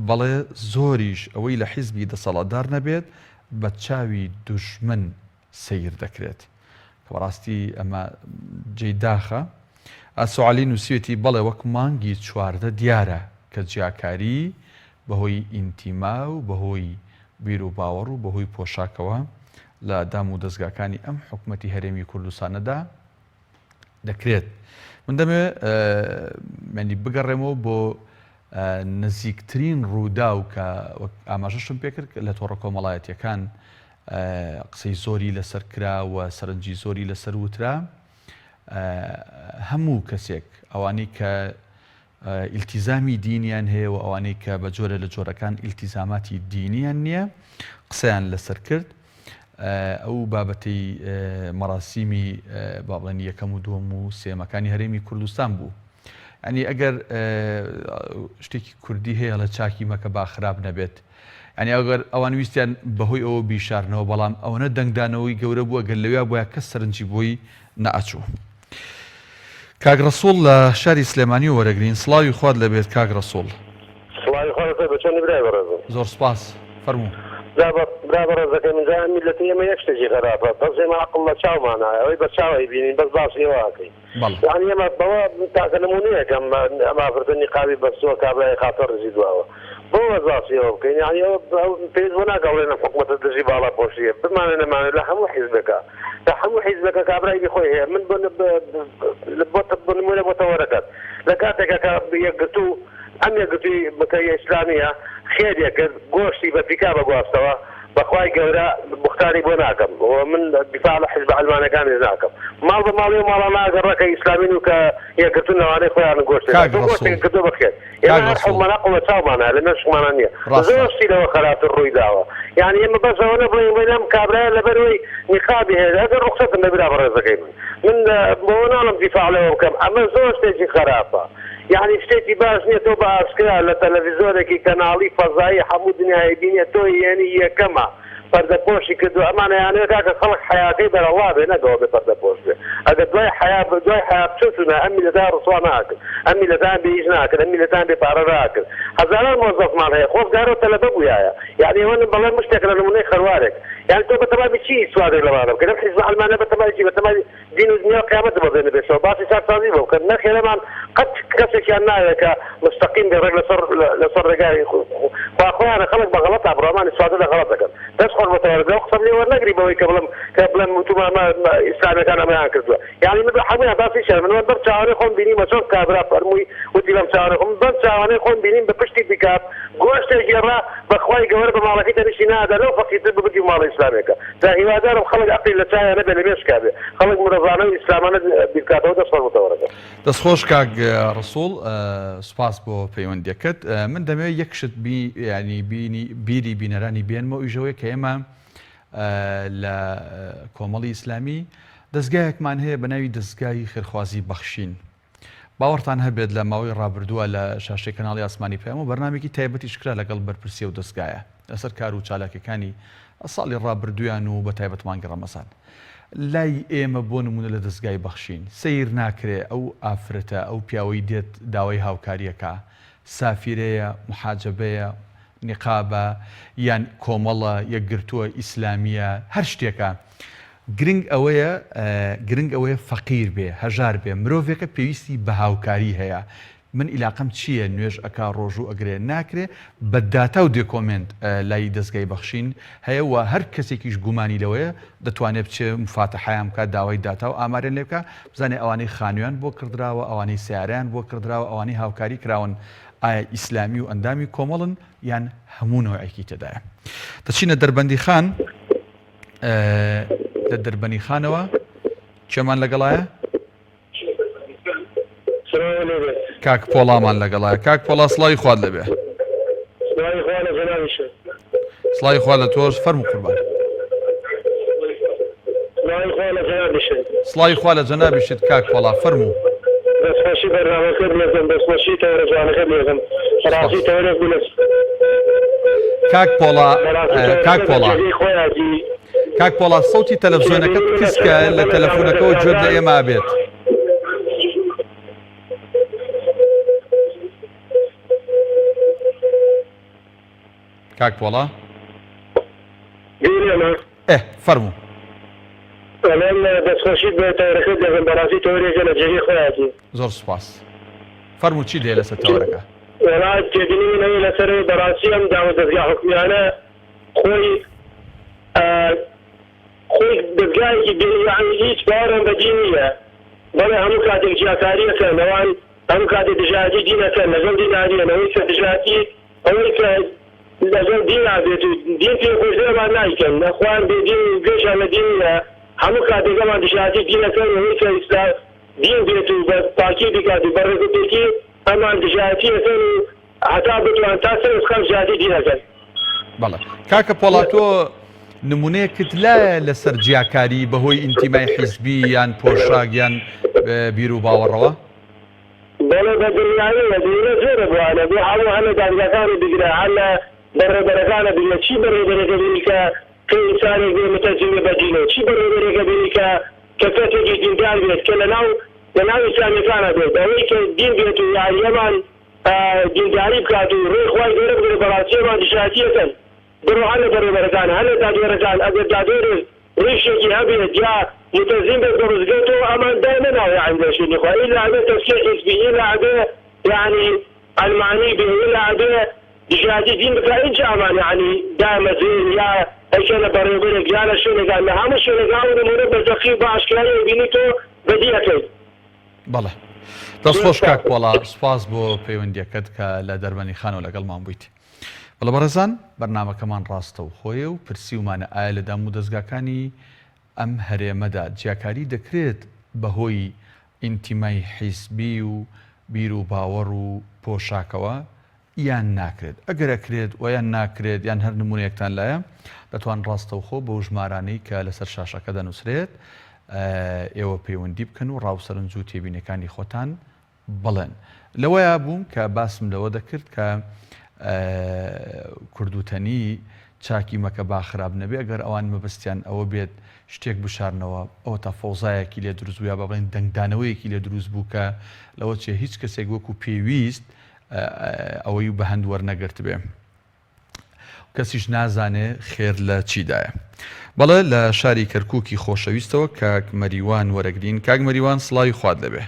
بەڵێ زۆریش ئەوەی لە حیزبی دەسەڵاتدار نەبێت بە چاوی دوژمن سیر دەکرێت کە بەڕاستی ئەمە جێداخە. ئاسوعالی نووسیوێتی بەڵێ وەک مانگی چواردە دیارە کە جیاکاری بەهۆی ئینتیما و بەهۆی بیر و باوەڕ و بەهۆی پۆشاکەوە لە دام و دەستگاکانی ئەم حکومەتی هەرێمی کوردستانەدا دەکرێت. من دەمێ منی بگەڕێمەوە بۆ نزیکترین ڕوودا و کە ئاماژەشم پێکرد لە تۆڕە کۆمەڵایەتیەکان قسەی زۆری لەسەر کرا و سەرنجی زۆری لەسەر وترا. هەموو کەسێک ئەوانەی کە ئیلتیزامی دینیان هەیە و ئەوانەی کە بە جۆرە لە جۆرەکان ئیلتیزاماتی دینیان نییە قسەیان لەسەر کرد. ئەو بابەتەی مەراسیمی بابڵێن یەکەم و دووەم و سێمەکانی هەرێمی کوردستان بوو. ینی ئەگەر شتێکی کوردی هەیە لە چاکی مەکە با خراپ نەبێت. ینی ئەگەر ئەوان ویستیان بەهۆی ئەوە بیشارنەوە بەڵام ئەوەنە دەنگدانەوەی گەورە بووە گەر لەوێ بۆیە کەس سەرنجی بۆی نەئەچوو. کاک ڕەسوڵ لە شاری سلێمانی وەرەگرین سڵاوی خوارد لەبێت کاک ڕەسوڵ. سڵاوی خوارد بەچەندی برای بەڕێزم. زۆر سپاس فەرموو. برا بەڕێزەکەی من جا میلەتی ئێمە یەک شتێکی خراپە بەس ئێمە عەقڵ لە چاومانایە ئەوەی بە چاوی بینین بەس باسی ئێوە ئەکەین. یعنی ئێمە بەوە تاکە نمونەیەکەم ئەمافردن نیقابی بەستووە کابرای خاتە ڕزی دواوە بۆ باسی ئەوە بکەین یعنی ئەوە پێویست بۆ ناگەڵێنە حکومەتە دژی باڵا پۆشیە بمانە نەمانێت لە هەموو حیزبەکە لە هەموو حیزبەکە کابرای خۆی هەیە من بۆ نمونە بۆ تەوەرەکەت لە کاتێکە کە یەکگرتو ئەم یەکگرتووی بکەی ئیسلامیە خێریە کرد گۆشتی بە پیکا بەگواستەوە بەخوای گەورە مختاری بۆ ناکەم من دیفاع لە حیزب ئەلمانەکانی ناکەم ماڵ بە ماڵی و ماڵە ناگەڕەکە ئیسلامین و کە یەکگرتوون لەوانەی خۆیان گۆشتێک کردو بخێت ئێمە حکومەت عەقڵ لە چاومانە لە نەشمانە نییە زۆر شتی لەوە خراپتر ڕووی داوە یعنی ئێمە بەس ئەوە نەبڵێین بەینەم کابرایە لەبەرەوەی نیقابی هەیە ئەگەر ڕوخسەتم بەبرا بەڕێزەکەی من بۆ ناڵم دیفاع لەوە بکەم ئەمە زۆر شتێکی خراپە یعنی شتێکی باش نییە تۆ بە ئاشکرا لە تەلەڤیزۆرێکی کەناڵی فەزایی هەموو دنیای بینێت تۆ یعنی یەکەمە پەردەپۆشی کردو ئەمانە یانەیە کاکە خەڵک حیاکەی بەرەڵا بێ نەگەوە بێ پەردەپۆش بێ ئەگەر دوای حیا بچوتونە ئەم میلەتان ڕسوا ناکرد ئەم میلەتان بێ هیچ ناکرد ئەم میلەتان بێ پارە ناکرد هزاران موظفمان هەیە خۆزگارە و تەلەبە بووایە یعنی ئەوە بەڵێن مشتێک لە نمونەی خەروارێک یعنی تۆ بەتەمامی چی سوادێک لەوانە بکەن حیزب ئەلمانە بەتەمای بەتەمای دین و دنیا قیامەت بەبێنە بێتەوە باسی سازی بۆ بکەن نەخێرەمان قەت کەسێکیان نایە کە مستەقیم بێڕێک لەسەر ڕێگای خۆیانە خەڵک بە غەڵەت ئابڕامانی سوادە لە غەڵەت دەکەن دەست خۆش بەتەوەرگە و قسەم لێ وەرنەگری بەوەی کە بڵێن وتومانە ئیسلامیەکان ئەمەیان کردووە یعنی من هەموویان باسی شەر من بەر چاوانەی خۆم بینیمە چۆن کابرا فەرمووی وتی لەم چاوانە خۆم بەر چاوانەی خۆم بینیم بە پشتی بیکات گۆشتێک گێڕا بەخوای گەورە بە ماڵەکەی تەنیشی نادا لەو فەقیرتر ببردی ماڵی ئیسلامێکە دا هیوادارم خەڵک عەقیل لە چایە نەبێ لە مێشکا بێ خەڵک مرەڤانە و ئیسلامانە بیرکاتەوە دەست خۆش بەتەوەرەکە دەستخۆش کاک ڕسوڵ سوپاس بۆ پەیوەندیەکەت من دەمەوێت یەکشت ینی بیری بینەرانی بێنمە ئیژەوەی کە ئێمە لە کۆمەڵی ئیسلامی دەستگایەکمان هەیە بە ناوی دەستگای خێرخوازی بەخشین باوەڕتان هەبێت لە ماوەی ڕابردووە لە شاشەی کەناڵی ئاسمانی پێم و بەرنامێکی تایبەتیش کرا لەگەڵ بەرپرسی و دەستگایە لەسەر کار و چالاکەکانی ساڵی ڕابردویان و بە تایبەت مانگی ڕەمەزان لای ئێمە بۆ نمونە لە دەستگای بەخشین سیر ناکرێ ئەو ئافرەتە ئەو پیاوەی دێت داوای هاوکاریەکە سافیرەیە محاجەبەیە نیقابە یان کۆمەڵە یەکگرتووە ئیسلامیە هەر شتێکە گرنگ ئەوەیە فەقیر بێ هەژار بێ مرۆڤێکە پێویستی بە هاوکاری هەیە من ئیلاقەم چییە نوێژ ئەکا ڕۆژوو ئەگرێ ناکرێ بە داتا و دێکۆمنت لای دەستگای بەخشین هەیە و هەر کەسێکیش گومانی لەوەیە دەتوانێت بچێ مفاتەحەیان بکات داوای داتا و ئامارێن لێ بکە بزانێ ئەوانەی خانوویان بۆ کردراوە ئەوانەی سیاریان بۆ کردراوە ئەوانەی هاوکاری کراون ئایا ئیسلامی و ئەندامی کۆمەڵن یان هەموو نەوەیەکی تێدایە دەچینە دەربەندی خان لە دەربەنی خانەوە چێمان لەگەڵایە کاک پۆڵامان لەگەڵایە کاک پۆڵا سڵاوی خوارد لەبێ سڵاوی خوا لە تۆش فەرموو قوربان سڵاوی خوا لە جەنابیشت کاک پۆڵا فەرموو دەستخۆشی بەرنامەکەت لێزم دەستخۆشی تەوەرەجوانەکەت لێزم ڕاستی تەوەرە بوونەت کاک پۆڵا سەوتی تەلەڤیزۆنەکەت کسکە لە تەلەفۆنەکەەوە گوێت لە ئێمە ئابێت کاک پۆڵا فەرموو ئەڵێم دەستخۆشیت بە تەوەرەکەت لێزم بەڕاستی تەوەرێکە لە جێگەی خۆیاتی زۆر سوپاس فەرموو چی دێ لەسەر تەوەرەکە وڵات تێبینی منەوەی لەسەر بەڕاستی ئەم داوە دەستگا حکومیانە خۆی دەستگایەکی بێنیانی هیچ باوەڕم بە دین نییە بەڵێ هەموو کاتێک جیاکاریەکەن ئەوان هەموو کاتێک دژایەتی دینەکەن لەگەڵ دیناریەنەوەی کە دژایەتی ئەوەی کە لەگەڵ دین نابێت و دین پێ خۆشدەرەمان نایکەن نەخوان بێدین و گوێشان لە دین نیە هەموو کاتێک ئەمان دژایەتی دینەکەن ئەوەی کە ئیسلام دین بێت و بە پاکی بکات و بەڕێگەپێکی ئەمان دژایەتیەکەن و هەتا بتوان تا سەر خەم ژایەتی دینەکەن بەڵێ کاکە پۆڵا تۆ نمونەیەکت لایە لەسەر جیاکاری بەهۆی ئینتیمای حیزبی یان پۆشاک یان بیر و باوەڕەوە بەڵێ بە دنیاویە دینە زۆرە بوانە بۆ هەموو هەمە دادگاکانی بگرە هەر لە بەڕێبەرەکانە بگرە چی بەڕێبەرەکە بینی کە ئینسانێک بێ متەرجمێ بە دینەوە چی بەڕێبەرەکە بینی کە کەسێکی دیندار بێت کە لەناو ئیسلامیەکانە بێت ئەوەی کە دین بێت و یاریەمان دینداری بکات و ڕێی خوای گەورە بگرە بەڕاستیەمان دژایەتیەکەن بڕۆ هەر لە بەڕێبەرەکان هەر لە دادوەرەکان ئەگەر دادوەر ڕیشێکی هەبێت یا متەزیم بێت بە ڕزگەوتەوە ئەمان دایمەناوی عەندێشێنی خوا ئیلا ئەبێ تەفسیر حیزبی ئیلا ئەبێ یعنی ئەلمانی بێ ئیلا ئەبێ دژایەتی دین بکە هیچ ئەمان یعنی دامەزین یا ئەیکەنە بەڕێبەرێک یا لە شوێنێکان لە هەموو شوێنێکان نمونە بەردەقیق بە ئاشکرایی بینی تۆ بەدیەکەیت بەڵێ دەستخۆش کاک پۆڵا سوپاس بۆ پەیوەندیەکەت کە لە دەربەنی خانەوە لەگەڵمان بوویت بەڵێ بەڕێزان بەرنامەکەمان ڕاستە و خۆیە و پرسیومانە ئایا لە دام و دەستگاکانی ئەم هەرێمەدا جیاکاری دەکرێت بەهۆی ئینتیمای حیزبی و بیر و باوەڕ و پۆشاکەوە یان ناکرێت ئەگەر ئەکرێت و یان ناکرێت یان هەر نمونەیەکتان لایە دەتوان ڕاستەوخۆ بە ژمارانەی کە لەسەر شاشەکە دەنووسرێت ئێوە پەیوەندی بکەن و ڕاوسەرنج و تێبینەکانی خۆتان بڵێن لەوەیە بووم کە باسم لەوە دەکرد کە کوردوتەنی چاکی مەکە با خراپ نەبێ ئەگەر ئەوان مەبەستیان ئەوە بێت شتێک بشارنەوە ئەوە تا فەوزایەکی لێ دروست بووە با بڵێن دەنگدانەوەیەکی لێ دروست بوو کە لەوە چێ هیچ کەسێک وەکو پێویست ئەوەی بە هەند وەرنەگرت بێ کەسیش نازانێ خێر لە چیدایە. بەڵێ لە شاری کەرکووکی خۆشەویستەوە کاک مەریوان وەرەگرین. کاک مەریوان سڵاوی خوات لەبێ.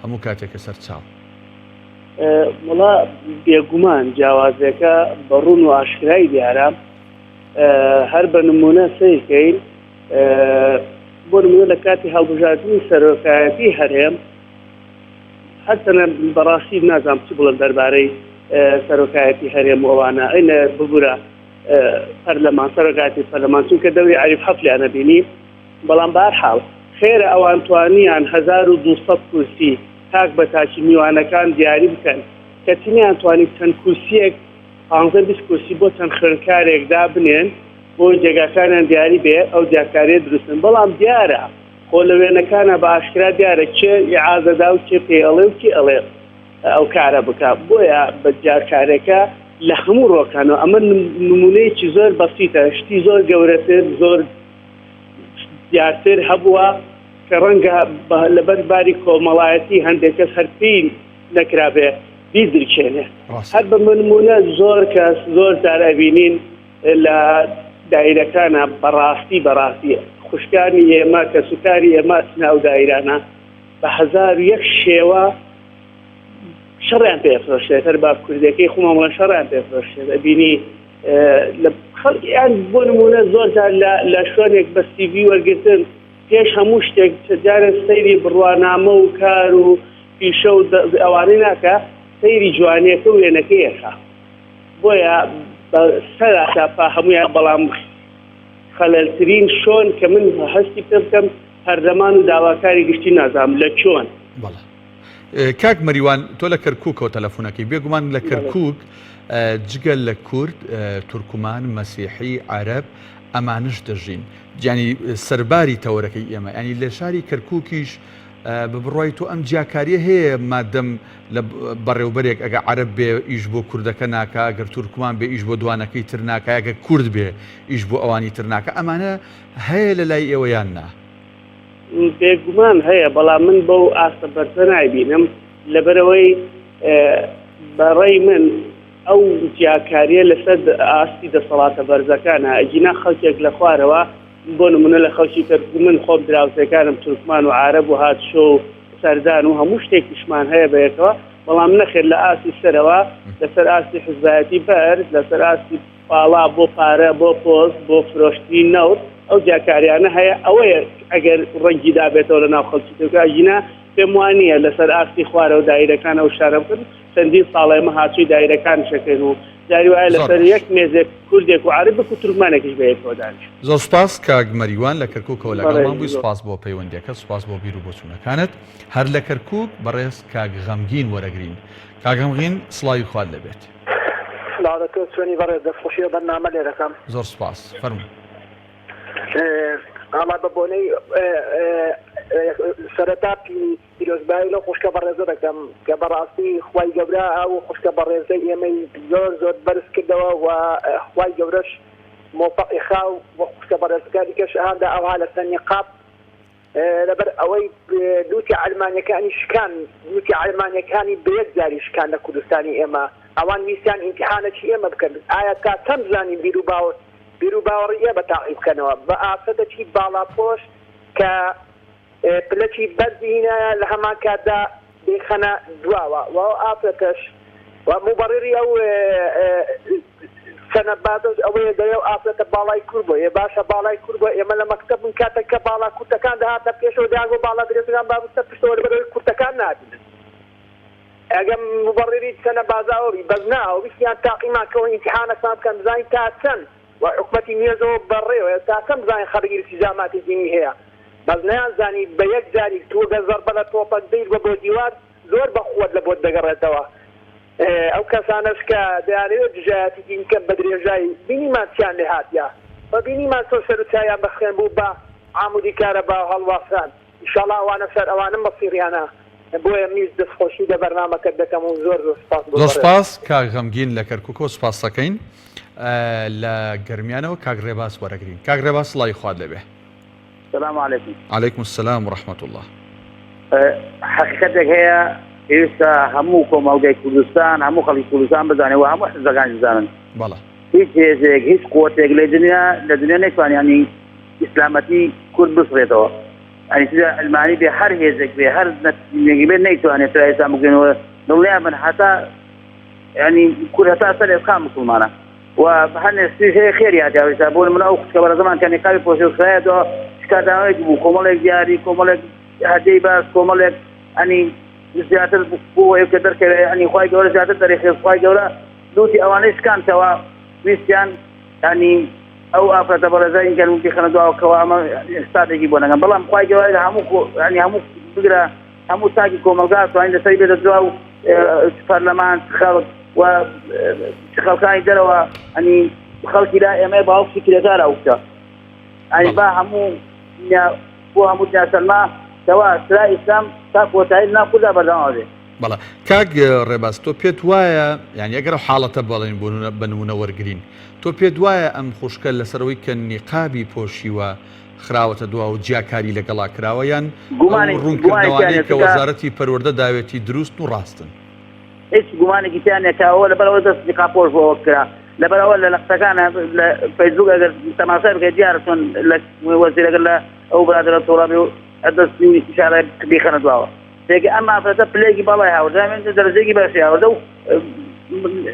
هەموو کاتێکە سەر چاو. وڵا بێگومان جیاوازەکە بەڕوون و ئاشکرای دیارە هەر بە نمونە سەیرکەین بۆ نمونە لە کاتی هەڵبژاردننی سەرۆکایەتی هەرێم هەرچەنە بەڕاستی نازانم چی بڵم دەربارەی سەرۆکایەتی هەرێم ئەوانە ئەینە ببوورە پەرلەمان سەرۆکایەتی پەرلەمان چونکە دەوری عەریف حەفلیانە بینی بەڵام بەهەرحاڵ خێرە ئەوان توانیان 1200 کورسی تاک بە تاکی میوانەکان دیاری بکەن کە چنیان توانیت چەند کورسیەک 15-20 کورسی بۆ چەند خوێندکارێک دابنێن بۆ جێگاکانیان دیاری بێ ئەو جاکارێ دروستن بەڵام دیارە خۆ لە وێنەکانە بە ئاشکرا دیارە کێ ئیعازەدا و کێ پێڵێ و کێ ئەڵێ ئەو کارە بکە بۆیە بە جاکارێکە لە هەموو ڕۆکانەوە ئەمە نمونەیەکی زۆر بەسیتە شتی زۆر گەورەتر زۆر دیارتر هەبووە کە ڕەنگە لەبەر باری کۆمەڵایەتی هەندێک کەس هەرپین نەکرابێ بیدرکێنێ هەر بە نمونە زۆر کەس زۆر جار ئەبینین لە دایرەکانە بەڕاستی خوشکانی ئێمە کە سوکاری ئێمە ناو دایرانە بە 1001 شێوە شەڕیان پێفرۆشێت هەر با کوردەکەی خۆمەڵە شەڕیان پێفرۆشێت ئەبینی خەڵکیان بۆ نمونە زۆر جار لە شوێنێک بە سیڤی وەرگرتن پێش هەموو شتێک جارە سەیری بڕوانامە و کار و پیشە و ئەوانەی ناکە سەیری جوانیەکە و وێنەکەیەکە بۆیە سەراشاپا هەمویان بەڵام خەلەلترین شۆن کە من هەستی پێ بکەم هەردەمان و داواکاری گشتی نازام لە چۆن. کاک مەریوان تۆ لە کەرکووکەوە تەلەفۆنەکەی بێگومان لە کەرکووک جگەل لە کورد تورکمان مەسیحی عەرەب ئەمانش دەژین جانی سەرباری تەوەرەکەی ئێمە ینی لە شاری کەرکووکیش بڕۆی تۆ ئەم جیاکاریە هەیە مادەم لە بەڕێوبەرێک ئەگە عەرەب بێ ئیش بۆ کوردەکە ناکە ئەگەر تورکمان بێ ئیش بۆ دوانەکەی تر ناکە ئەگە کورد بێ ئیش بۆ ئەوانی تر ناکە ئەمانە هەیە لە لای ئێوەیان نا بێگومان هەیە بەڵام من بەو ئاستە بەرزە نایبینم لەبەرەوەی بەڕێی من ئەو جیاکاریە لەسەر ئاستی دەسەڵاتە بەرزەکانە ئەجینا خەڵکێک لە خوارەوە بۆ نمونە لە خەڵکی کەرکووک من خۆم دراوسەکانم تورکمان و عەرەب و هاتشۆ و سەردان و هەموو شتێکیشمان هەیە بەیەکەوە بەڵام نەخێر لە ئاستی سەرەوە لەسەر ئاستی حزبایەتی بەرز لەسەر ئاستی پاڵا بۆ پارە بۆ پۆست بۆ فرۆشتنی نەوت ئەو جاکاریانە هەیە ئەوەیە ئەگەر ڕەنگی دابێتەوە لە ناو خەڵکی تورکا ژینە پێم وانە لەسەر ئاستی خوارە و دایرەکانە و شارە بکەن چەندین ساڵی ئێمە هاتووی دایرەکان شەکەن و جاری وایە لەسەر یەک مێزێک کوردێک و عەرەبێک و تورکمانێکیش بەیەکەوە دانیش. زۆر سوپاس کاک مەریوان لە کەرکووکەوە لەگەڵمان بووی سوپاس بۆ پەیوەندیەکە سوپاس بۆ بیر و بۆچوونەکانت هەر لە کەرکووک بەڕێز کاک غەمگین وەرەگرین. کاک غەمگین سڵاوی خوات لەبێت. سڵاوەکە سوێنی بەڕێز دەستخۆشیە بەرنامە لێ دەکەم. زۆر سوپاس فەرموو. ئەمە بە بۆنەی سەرەتا پیرۆزبایی لەو خوشکە بەڕێزە دەکەم کە بەڕاستی خوای گەورە ئەو خوشکە بەڕێزەی ئێمەی زۆر بەرز کردەوە و خوای گەورەش مۆفەقی خاو وە خوشکە بەڕێزەکانی کەش هەندا ئەوها لە سەنی قاپ لەبەر ئەوەی دووتی ئەلمانیەکانی شکان دووتی ئەلمانیەکانی بەیەک جاری شکان لە کوردستانی ئێمە ئەوان ویسیان ئیمتیحانێکی ئێمە بکەن ئایا تا چەند بزانین بیر و باوەڕیە بە تاقی بکەنەوە بە ئافرەتێکی باڵاپۆش کە پلەکی بەرزینە لە هەمان کاتدا بێخەنە دواوە و ئافرەتەش و موبەڕێری ئەو سەنەبادەش ئەوەیە دەیە و ئافرەتە باڵای کورد بۆ ێ باشە باڵای کورد بۆ ئێمە لە مەکتەب من کاتێک کە باڵا کورتەکان داهاتە پێشەوە داگۆ باڵا درێتەکان بابستە پشتەوە لەبەرەوەی کورتەکان نابینن ئەگەم موبەڕێری سەنەبازاوەی بەزناوە ویسیان تاقیماکەوە ئیمتیحانەکان بکەن بزانین تا چەند و حکومەتی نوێژەوە بەڕێوە تا چەند بزانین خەڵکی التیزاماتی دینی هەیە بەس نەیانزانی بە یەک جاری تۆ گەزەربە لە تۆپەک دەیت بۆ دیوار زۆر بەخۆت لە بۆت دەگەڕێتەوە ئەو کەسانەش کە دەیانەوێت دژایەتی دینکە بە درێژایی بینیمان چیان لێ هاتیا بە بینیمان تۆ سەرچایان بەخێن بوو بە عامودی کارە بە هەڵواسان ئینشاڵڵا ئەوانە سەر ئەوانە مەسیریانە بۆیە میز دەستخۆشی لە بەرنامەکە دەکەم و زۆر سپاس زۆر سپاس کاک غەمگین لە کەرکووکەوە سپاس دەکەین لە گەرمیانەوە کاک ڕێباس وەرەگرین. کاک ڕێباس سڵاوی خوات لەبێ. السلام عليكم. عليكم السلام ورحمة الله. حقیقتێک هەیە ئێستا هەموو کۆمەڵگەی کوردستان هەموو خەڵکی کوردستان بزانێ و هەموو حزبەکان بزانن هیچ هێزێک هیچ قوتێک لە دنیا نەیتوانانی ئیسلامەتی کورد بسڕێتەوە ئەنی ئەلمانی بێ هەر هێزێک بێ هەر نەتیجەیەکی بێ نەیتوانێت ئێستا بگەنەوە دڵنیان بن هەتا ینی کورد هەتا سەر ئێسخان مسلمانە و هەر نێستیش هەیە خێری هاتیاویستا بۆ من ئەو خوشکە بەرەزەمان کە نێقابی پۆشێخایەتەوە شکاتاوەیەکی بوو کۆمەڵێک دیاری کۆمەڵێک هەدەی باس کۆمەڵێک ئەنی زیاتر بۆ کە دەرکەوێ ئەنی خوای گەورە زیاتر دەرێخێ خوای گەورە دوتی ئەوانەی شکانتەوە ویستیان ینی ئەو ئافرەتە بەڕێزای گەلوتی خەنە دواوکەوە ئەمە ئێستاتێکی بۆ نەگەن بەڵام خوای گەورە هەموو بگرە هەموو تاکی کۆمەلگا توانین لەسەری بێتە دوا و پەرلەمان خەڵک و خەڵکانی دەرەوە ئەنی خەڵکی لا ئێمە باوەختی کرێدارە ئەوکتە ئەنی با هەموو بۆ هەموو جاسەلما تەوا سرا ئیسلام تا کۆتایی ناکودا بەردەوام بێت بەڵێ کاک ڕێباز تۆ پێت وایە یعنی ئەگەر حاڵەتە بەڵێن بە نمونە وەرگرین تۆ پێت وایە ئەم خوشکە لەسەرەوەی کە نیقابی پۆشیوە خراوەتە دوا و جیاکاری لەگەڵا کراوە یان ڕوونکردنەوەی کە وەزارەتی پەروەردە داوێتی دروست و ڕاستن هیچ گومانێکی تیانێکەوە لەبەرەوە دەست نیقاپۆش بۆەوە کرا لەبەرەوە لە لەختەکانە لە فەیسبوک ئەگەر تەماشای بکەیت دیارەتۆن لە وەزیرەگەر لە ئەو برادرە تۆڕابی و دەستی شارە بیخەنە دواوە تێگە ئەم ئافرەتە پلێکی بەڵای هاوردە من دەرەجێکی باشی هاوردە و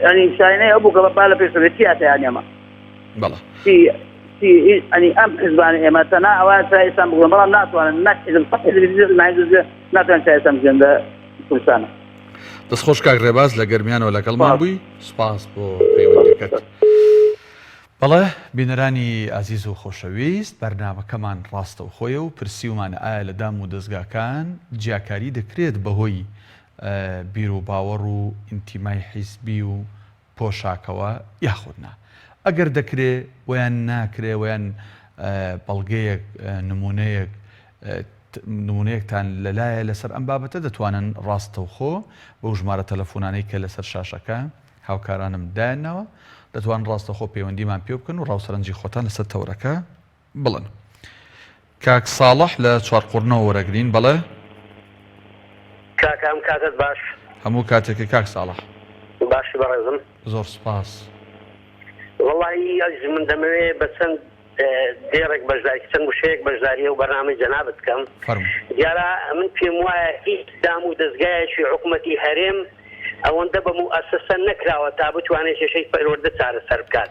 ئەنی شاینەی ئەو بوو کە با لە پێشەوێتی هاتیان ئێمە بەڵێ ئەنی ئەم حزبانی ئێمە تەنا ئەوان چایستان بگوێن بەڵام ناتوانن ناتوان چایستان بگەن لە کوردستانە دەستخۆش کاک ڕێباز لە گەرمیانەوە لەگەڵمان بووی سوپاس بۆ پەیوەندیەکەت بەڵێ بینەرانی ئازیز و خۆشەویست بەرنامەکەمان ڕاستە و خۆیە و پرسیومانە ئایا لە دام و دەستگاکان جیاکاری دەکرێت بەهۆی بیر و باوەڕ و ئینتیمای حیزبی و پۆشاکەوە یاخودنا ئەگەر دەکرێ ویان ناکرێ ویان بەڵگەیەک نمونەیەکتان لەلایە لەسەر ئەم بابەتە دەتوانن ڕاستەوخۆ بە ژمارە تەلەفۆنانەی کە لەسەر شاشەکە هاوکارانم دایانەوە دەتوان ڕاستەخۆ پەیوەندیمان پێ بکەن و ڕاوسەرنجی خۆتان لەسەر تەورەکە بڵن کاک ساڵح لە چوارقوڕنەوە وەرەگرین بەڵێ کاکام کاتت باش هەموو کاتێکی کاک ساڵح باشی بەڕێزم زۆر سپاس وەڵی ئەز من دەمەوێ بە چەند دێڕێک بەشداری چەند وشەیەک بەشداریە و بەرنامەی جەنابەت بکەم دیارە من پێم وایە هیچ دام و دەستگایەکی حکوومەتی هەرێم ئەوەندە بە موئەسسە نەکراوە تا بتوانێت کێشەی پەروەردە چارەسەر بکات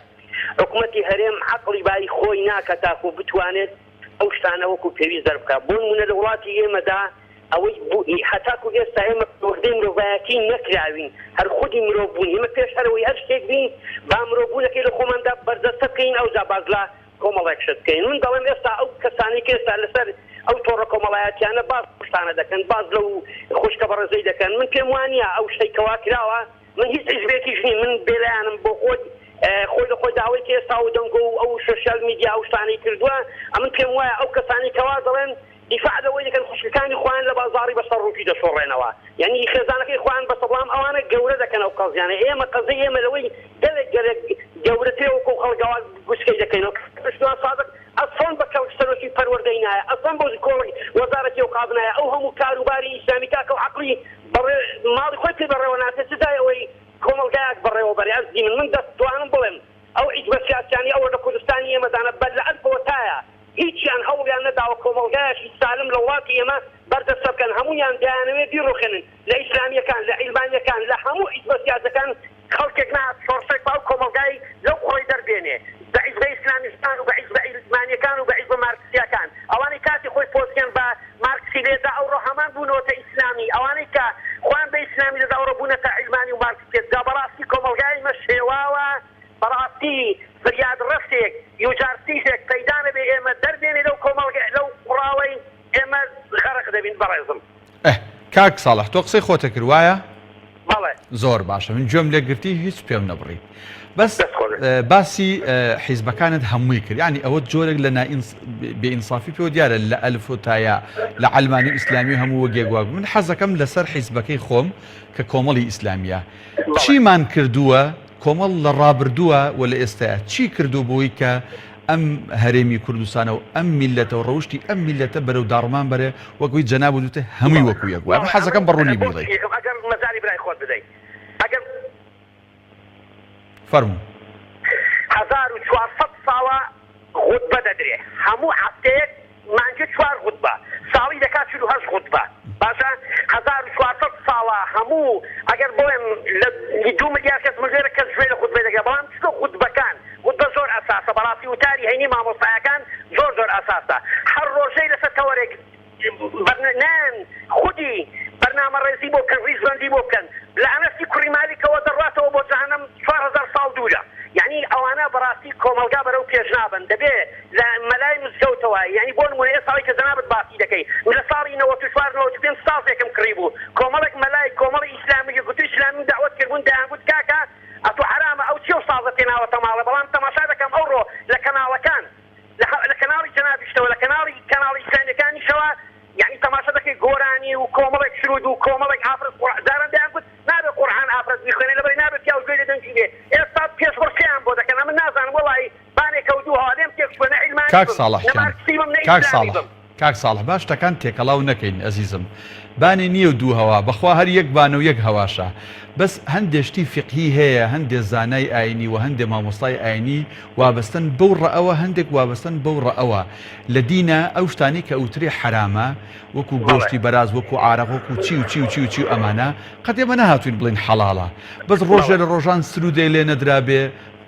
حکوومەتی هەرێم عەقڵی بای خۆی ناکە تاکو بتوانێت ئەو شتانە وەکو پێویست دەربکات بۆ نمونە لە وڵاتی ئێمەدا ئەوەی هەتاکو ئێستا ئێمە پەروەردەی مرۆڤایەتی نەکراوین هەر خودی مرۆڤ بوون ئێمە پێش هەرەوەی هەر شتێک بین با مرۆڤبوونەکەی لە خۆماندا بەردەستە بکەین ئەو جا باز لە کۆمەڵێک شت بکەین من دەڵێم ئێستا ئەو کەسانی کە ئێستا لەسەر ئەو تۆڕە کۆمەڵایەتیانە باز شتانە دەکەن باز لەو خوشکە بەڕێزەی دەکەن من پێم وانە ئەو شتەی کەوا کراوە من هیچ حیزبێکیش نیم من بێلایانم بۆ خۆی لە خۆی داوای کە ئێستا و دەنگۆ و ئەو سۆشیال میدیا ئەو شتانەی کردووە ئەمن پێم وایە ئەو کەسانی کەوا دەڵێن دیفاع لەوەی دەکەن خوشکەکانی خۆیان لە بازاڕی بەسەر ڕووکی دەشۆڕێنەوە یعنی خێزانەکەی خۆیان بەسە بەڵام ئەوانە گەورە دەکەن ئەو قەزیانە ئێمە قەزەی ئێمە لەوەی گەلێک گەورەترەوە و خەڵگەوا گوسکەی دەکەینەوە پشتوان سادق ئەسڵ بە کەوتسەرۆکی پەروەردەی نایە ئەسڵ بۆ کۆڵی وەزارەتی و قابنایە ئەو هەموو کاروباری ئیسلامی تاکە و عەقڵی ماڵی خۆی پێ بەڕێوە ناتێت چدای ئەوەی کۆمەڵگایەک بەڕێوە بەری ئەزدی من دەستوانم بڵێم ئەو حیزبە سیاسیانی ئەوە لە کوردستانی ئێمەدانە بەرلەعەت بۆتایە هیچیان هەوڵیان نەداوە کۆمەڵگایەکی سالم لە وڵاتی ئێمە بەردەستە بکەن هەموویان دایانەوێ بیرۆخێنن لە ئیسلامیەکان لە عیلمانیەکان لە هەموو حیزبە سیاسەکان خەڵکێک نات شۆڕشێک باو کۆمەڵگای لەو قڕی دەربێنێ بە حیزبە ئیسلامیستان و بە حیزبە عیلمانیەکان و بە حیزبە مارکسیەکان ئەوانەی کاتی خۆی پۆستیان بە مارکسی لێدا ئەوڕۆ هەمان بوونەوەتە ئیسلامی ئەوانەی کە خۆیان بە ئیسلامی لێدا ئەوڕۆ بوونەتە عیلمانی و مارکسی جا بەڕاستی کۆمەڵگای مە شێواوە بەڕاستی فریاد ڕفتێک یوجارتیشێک پەیدا نەبێ ئێمە دەربێنێ لەو کۆمەڵگای لەو قوڕاوەی ئێمە غەرق دەبین بەڕێزم کاک ساڵح تۆ قسەی خۆتە کردوایە بەڵێ زۆر باشە من گوێم لێ گرتی هیچ پێم نەبڕی بەس باسی حیزبەکانت هەمووی کرد ینی ئەوە جۆرێک لە بێئینسافی پێوە دیارە لە ئەلف و تایە لە عەلمانی ئیسلامی هەموو وەگێگواگ من حەزەکەم لەسەر حیزبەکەی خۆم کە کۆمەڵی ئیسلامیە چیمان کردووە کۆمەڵ لە ڕابردووە و لە ئێستاە چی کردو بۆی کە ئەم هەرێمی کوردستانە و ئەم میلەتە و ڕەوشی ئەم میلەتە بەرەو داڕمان بەرێ وەکوی جەناب وتە هەمووی وەکو یەک وایە حەزەکەم بەڕوونی بیڵێ ئەگەر مەزاری برای خۆت بدەیت ئەگەر فەرموو 1400 ساڵە غوتبە دەدرێ هەموو هەفتەیەک مانگە 4 غوتبە ساڵی دەکات 48 غوتبە باشە 1400 ساڵە هەموو ئەگەر بڵێم لە 2 ملیار کەس مژێرە کەس ژێ لە غوتبە دەگە بەڵام چکە غوتبەکان غوتبە زۆر ئەساسە بەڕاستی وتاری هەینی مامۆستایەکان زۆر ئەساسە هەر ڕۆژەی لەسەر تەوەرێک نان خودی بەرنامە ڕێزی بۆ بکەن ڕیزبەندی بۆ بکەن لە ئەنەستی کوڕی مالیکەوە دەڕاتەوە بۆ جەهەنەم 4000 ساڵ دوورە یعنی ئەوانە بەڕاستی کۆمەلگا بەرەو پێش نابن دەبێ لە مەلای مزگەوتەوە یعنی بۆ نمونە ئێستاڵی کە جەنابەت باسی دەکەی لە ساڵی 94 سازێکم کڕی بوو کۆمەڵێک مەلای کۆمەڵی ئیسلامی گوتی ئیسلامی داوەت کردبوون دایانگوت کاکە ئەتۆ حرامە ئەو چێ سازە تێناوەتە ماڵە بەڵام تەماشا دەکەم ئەوڕۆ لە کەناڵەکان لە کەناڵی جەنابیشتەوە لە کەناڵی ئیسلامیەکانیشەوە یعنی تەماشا دەکەی گۆرانی و کۆمەڵێک شرود و کۆمەڵێک ئافرەت داران دایانگوت نابێت قورئان ئافرەت بخوێنێ لەبەر نابێت پیا و گوێ لە دەنگی بێ ئێستا پێشبڕکەیان بۆ دەکەن ئەمە نازانم وەڵی بانێک کەوتووە لێم تێکشوێنە عیلمانی کاک ساڵح باش شتەکان تێکەڵاو نەکەین ئەزیزم بانی نییە و دوو هەوا بەخوا هەر یەک بانە و یەک هەواشە بەس هەندێشتی فقهی هەیە هەندێک زانای ئاینی و هەندێک مامۆستای ئاینی وابەستن بەو ڕەئەوە هەندێک وابەستن بەو ڕەئەوە لە دینە ئەو شتانی کە ئەوترێ حرامە وەکو گۆشتی بەراز وەکو عارەق وەکو چی و ئەمانە قەت ئێمە نەهاتوین بڵین حەڵاڵە بەس ڕۆژێ لە ڕۆژان سرودێ لێ نەدرابێ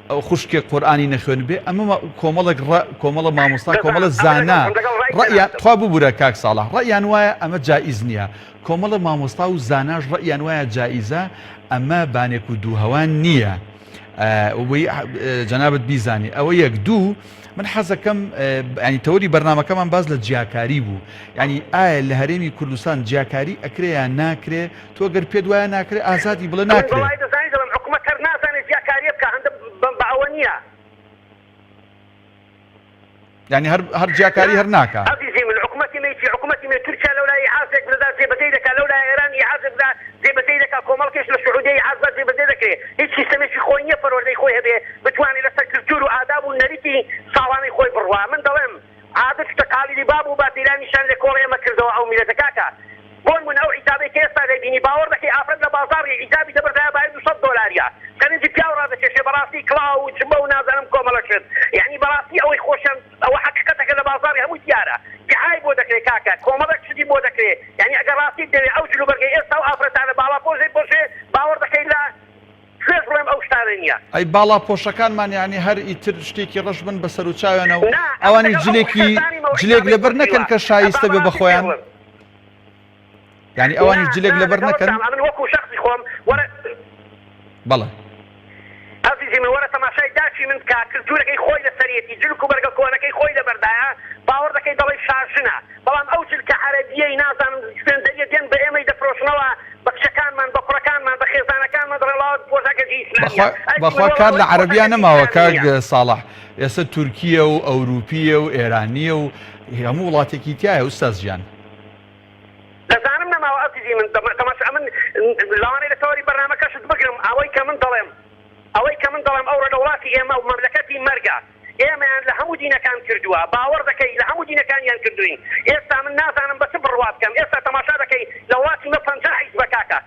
خوشکێک قورئانی نەخوێن بێ ئەمە کۆمەڵە مامۆستا کۆمەڵە زانا ڕەیان توا ببوورە کاک ساڵح ڕەیان وایە ئەمە جائیز نییە کۆمەڵە مامۆستا و زاناش ڕەیان وایە جائیزە ئەمە بانێک و دووهەوان نییە جەنابەت بیزانی ئەوە یەک دوو من حەزەکەم ینی تەوەری بەرنامەکەمان باز لە جیاکاری بوو ینی ئایا لە هەرێمی کوردستان جیاکاری ئەکرێ یان ناکرێ تۆ گەر پێت وایە ناکرێ ئازادی بڵێ ناکرێت يعني هر جاكاري هر ناكا عزيزي من حكومتي من تركيا لولا يحاسب بلا زي بديلك لولا ايران يحاسب بلا زي بديلك كومالكيش للسعوديه يحاسب زي بديلك هيك سيستم في خويا فرور لي خويا به بتواني لسكرتور واداب والنريتي صواني خوي بروا من ضمن عادت تقاليد باب وباتيلاني شان لكوريا ما كردوا او ميلتكاكا بون من او حسابي كيسا بيني باور بكي افرد لبازار حسابي دبرتها بايد $100 كان انت بياور هذا الشيء براسي كلاو وتشبو نازل كومالكشن يعني براسي او يخوشن او حقيقتك لبازار هم تيارة بحاي بودكري كاكا كومالك شدي بودكري يعني اگر راسي دي او جلو برقي استا وافرد على بالا بوزي بوشي باور بكي لا شوية بروم او شتارينيا اي بالا بوشكان يعني هر يتر شتيكي رجبن بسرو تشاوينو اواني جليك لبر نكن كشايسته ببخويان يعني اواني جليك لبر نكن من وكو شخصي خوم ورا بلا عزيزي من ورا تماشاي داشي من كالتورك اي خوي لسريتي جلكو برقا كونك اي خوي لبردايا باور دكي دلي شارشنا بلان اوجل كعربية نازان شبين دين بأيمي دفروشنوا بكشكان من بقركان من بخيزانكان من درلات بوزاك جي اسلامية بخوا كار لعربية نما وكاك صالح ياسا تركيا واوروبية وايرانية وهمو ولاتيكي تيايا استاذ جان لازانم نما وعزيزي من تماشا من لواني لتوري برنامج كشت بقرم اوي كمن ظلم او دولاتي ايما ومملكتي مرقع ايما لهمو دينا كان كردوا باور ذكي لهمو دينا كان ينكردوين استا من ناس انا بسبر رواب كم استا تماشا ذكي لواتي مثلا جاحيز بكاكا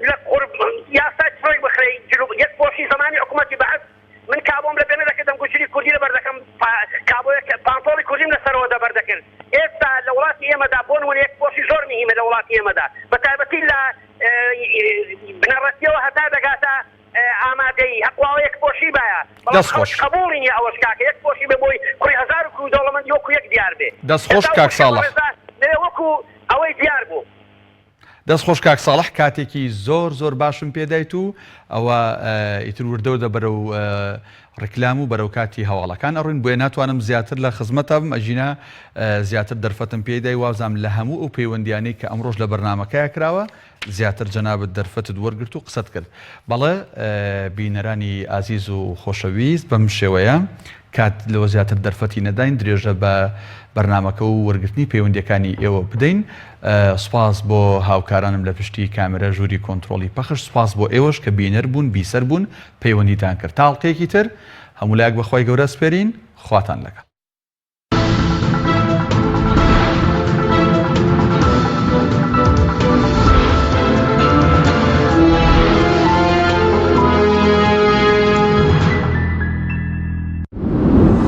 لقرب يا ساج فريق بخري جنوب يكبوشي زماني حكومتي بعد من كابوم لبنا ذاك دم كشري كردي لبردكم كابو بانطولي كردي لسرو دا بردكن استا لواتي ايما دا بون ون يكبوشي زورني هي لواتي ايما دا بتابتي لا بنرتيو هتا دغاتا ئامادەی هەقواوە یەک بۆشی باە قبوڵین ئەوەش کاکە یەک بۆشی بە بۆی کوڕی هەزار و دەوڵەمەند یۆکو یەک دیار بێ دەستخۆش کاک ساڵح وەکو ئەوەی دیار بوو دەستخۆش کاک ساڵح کاتێکی زۆر باشم پێدایت و ئەوە ئیتر وردەوە بەرەو ڕکلام و بەرەو کاتی هەواڵەکان ئەڕوین بۆیە ناتوانم زیاتر لە خزمەتە بم ئەژینە زیاتر دەرفەتم پێدای وازام لە هەموو ئەو پەیوەندیانەی کە ئەمڕۆژ لە بەرنامەکەیە کراوە زیاتر جەنابەت دەرفەتت وەرگرت و قسەت کرد بەڵێ بینەرانی ئازیز و خۆشەویست بەم شێوەیە کات لەوە زیاتر دەرفەتی نەداین درێژە بە بەرنامەکە و وەرگرتنی پەیوەندیەکانی ئێوە بدەین سوپاس بۆ هاوکارانم لە پشتی کامێرە ژووری کۆنتترۆلی پەخش سوپاس بۆ ئێوەش کە بینەر بوون بیسەر بوون پەیوەندیتان کرد تاڵقەیەکی تر هەموو لایەک بەخوای گەورە سپێرین خواتان لەگەڵ.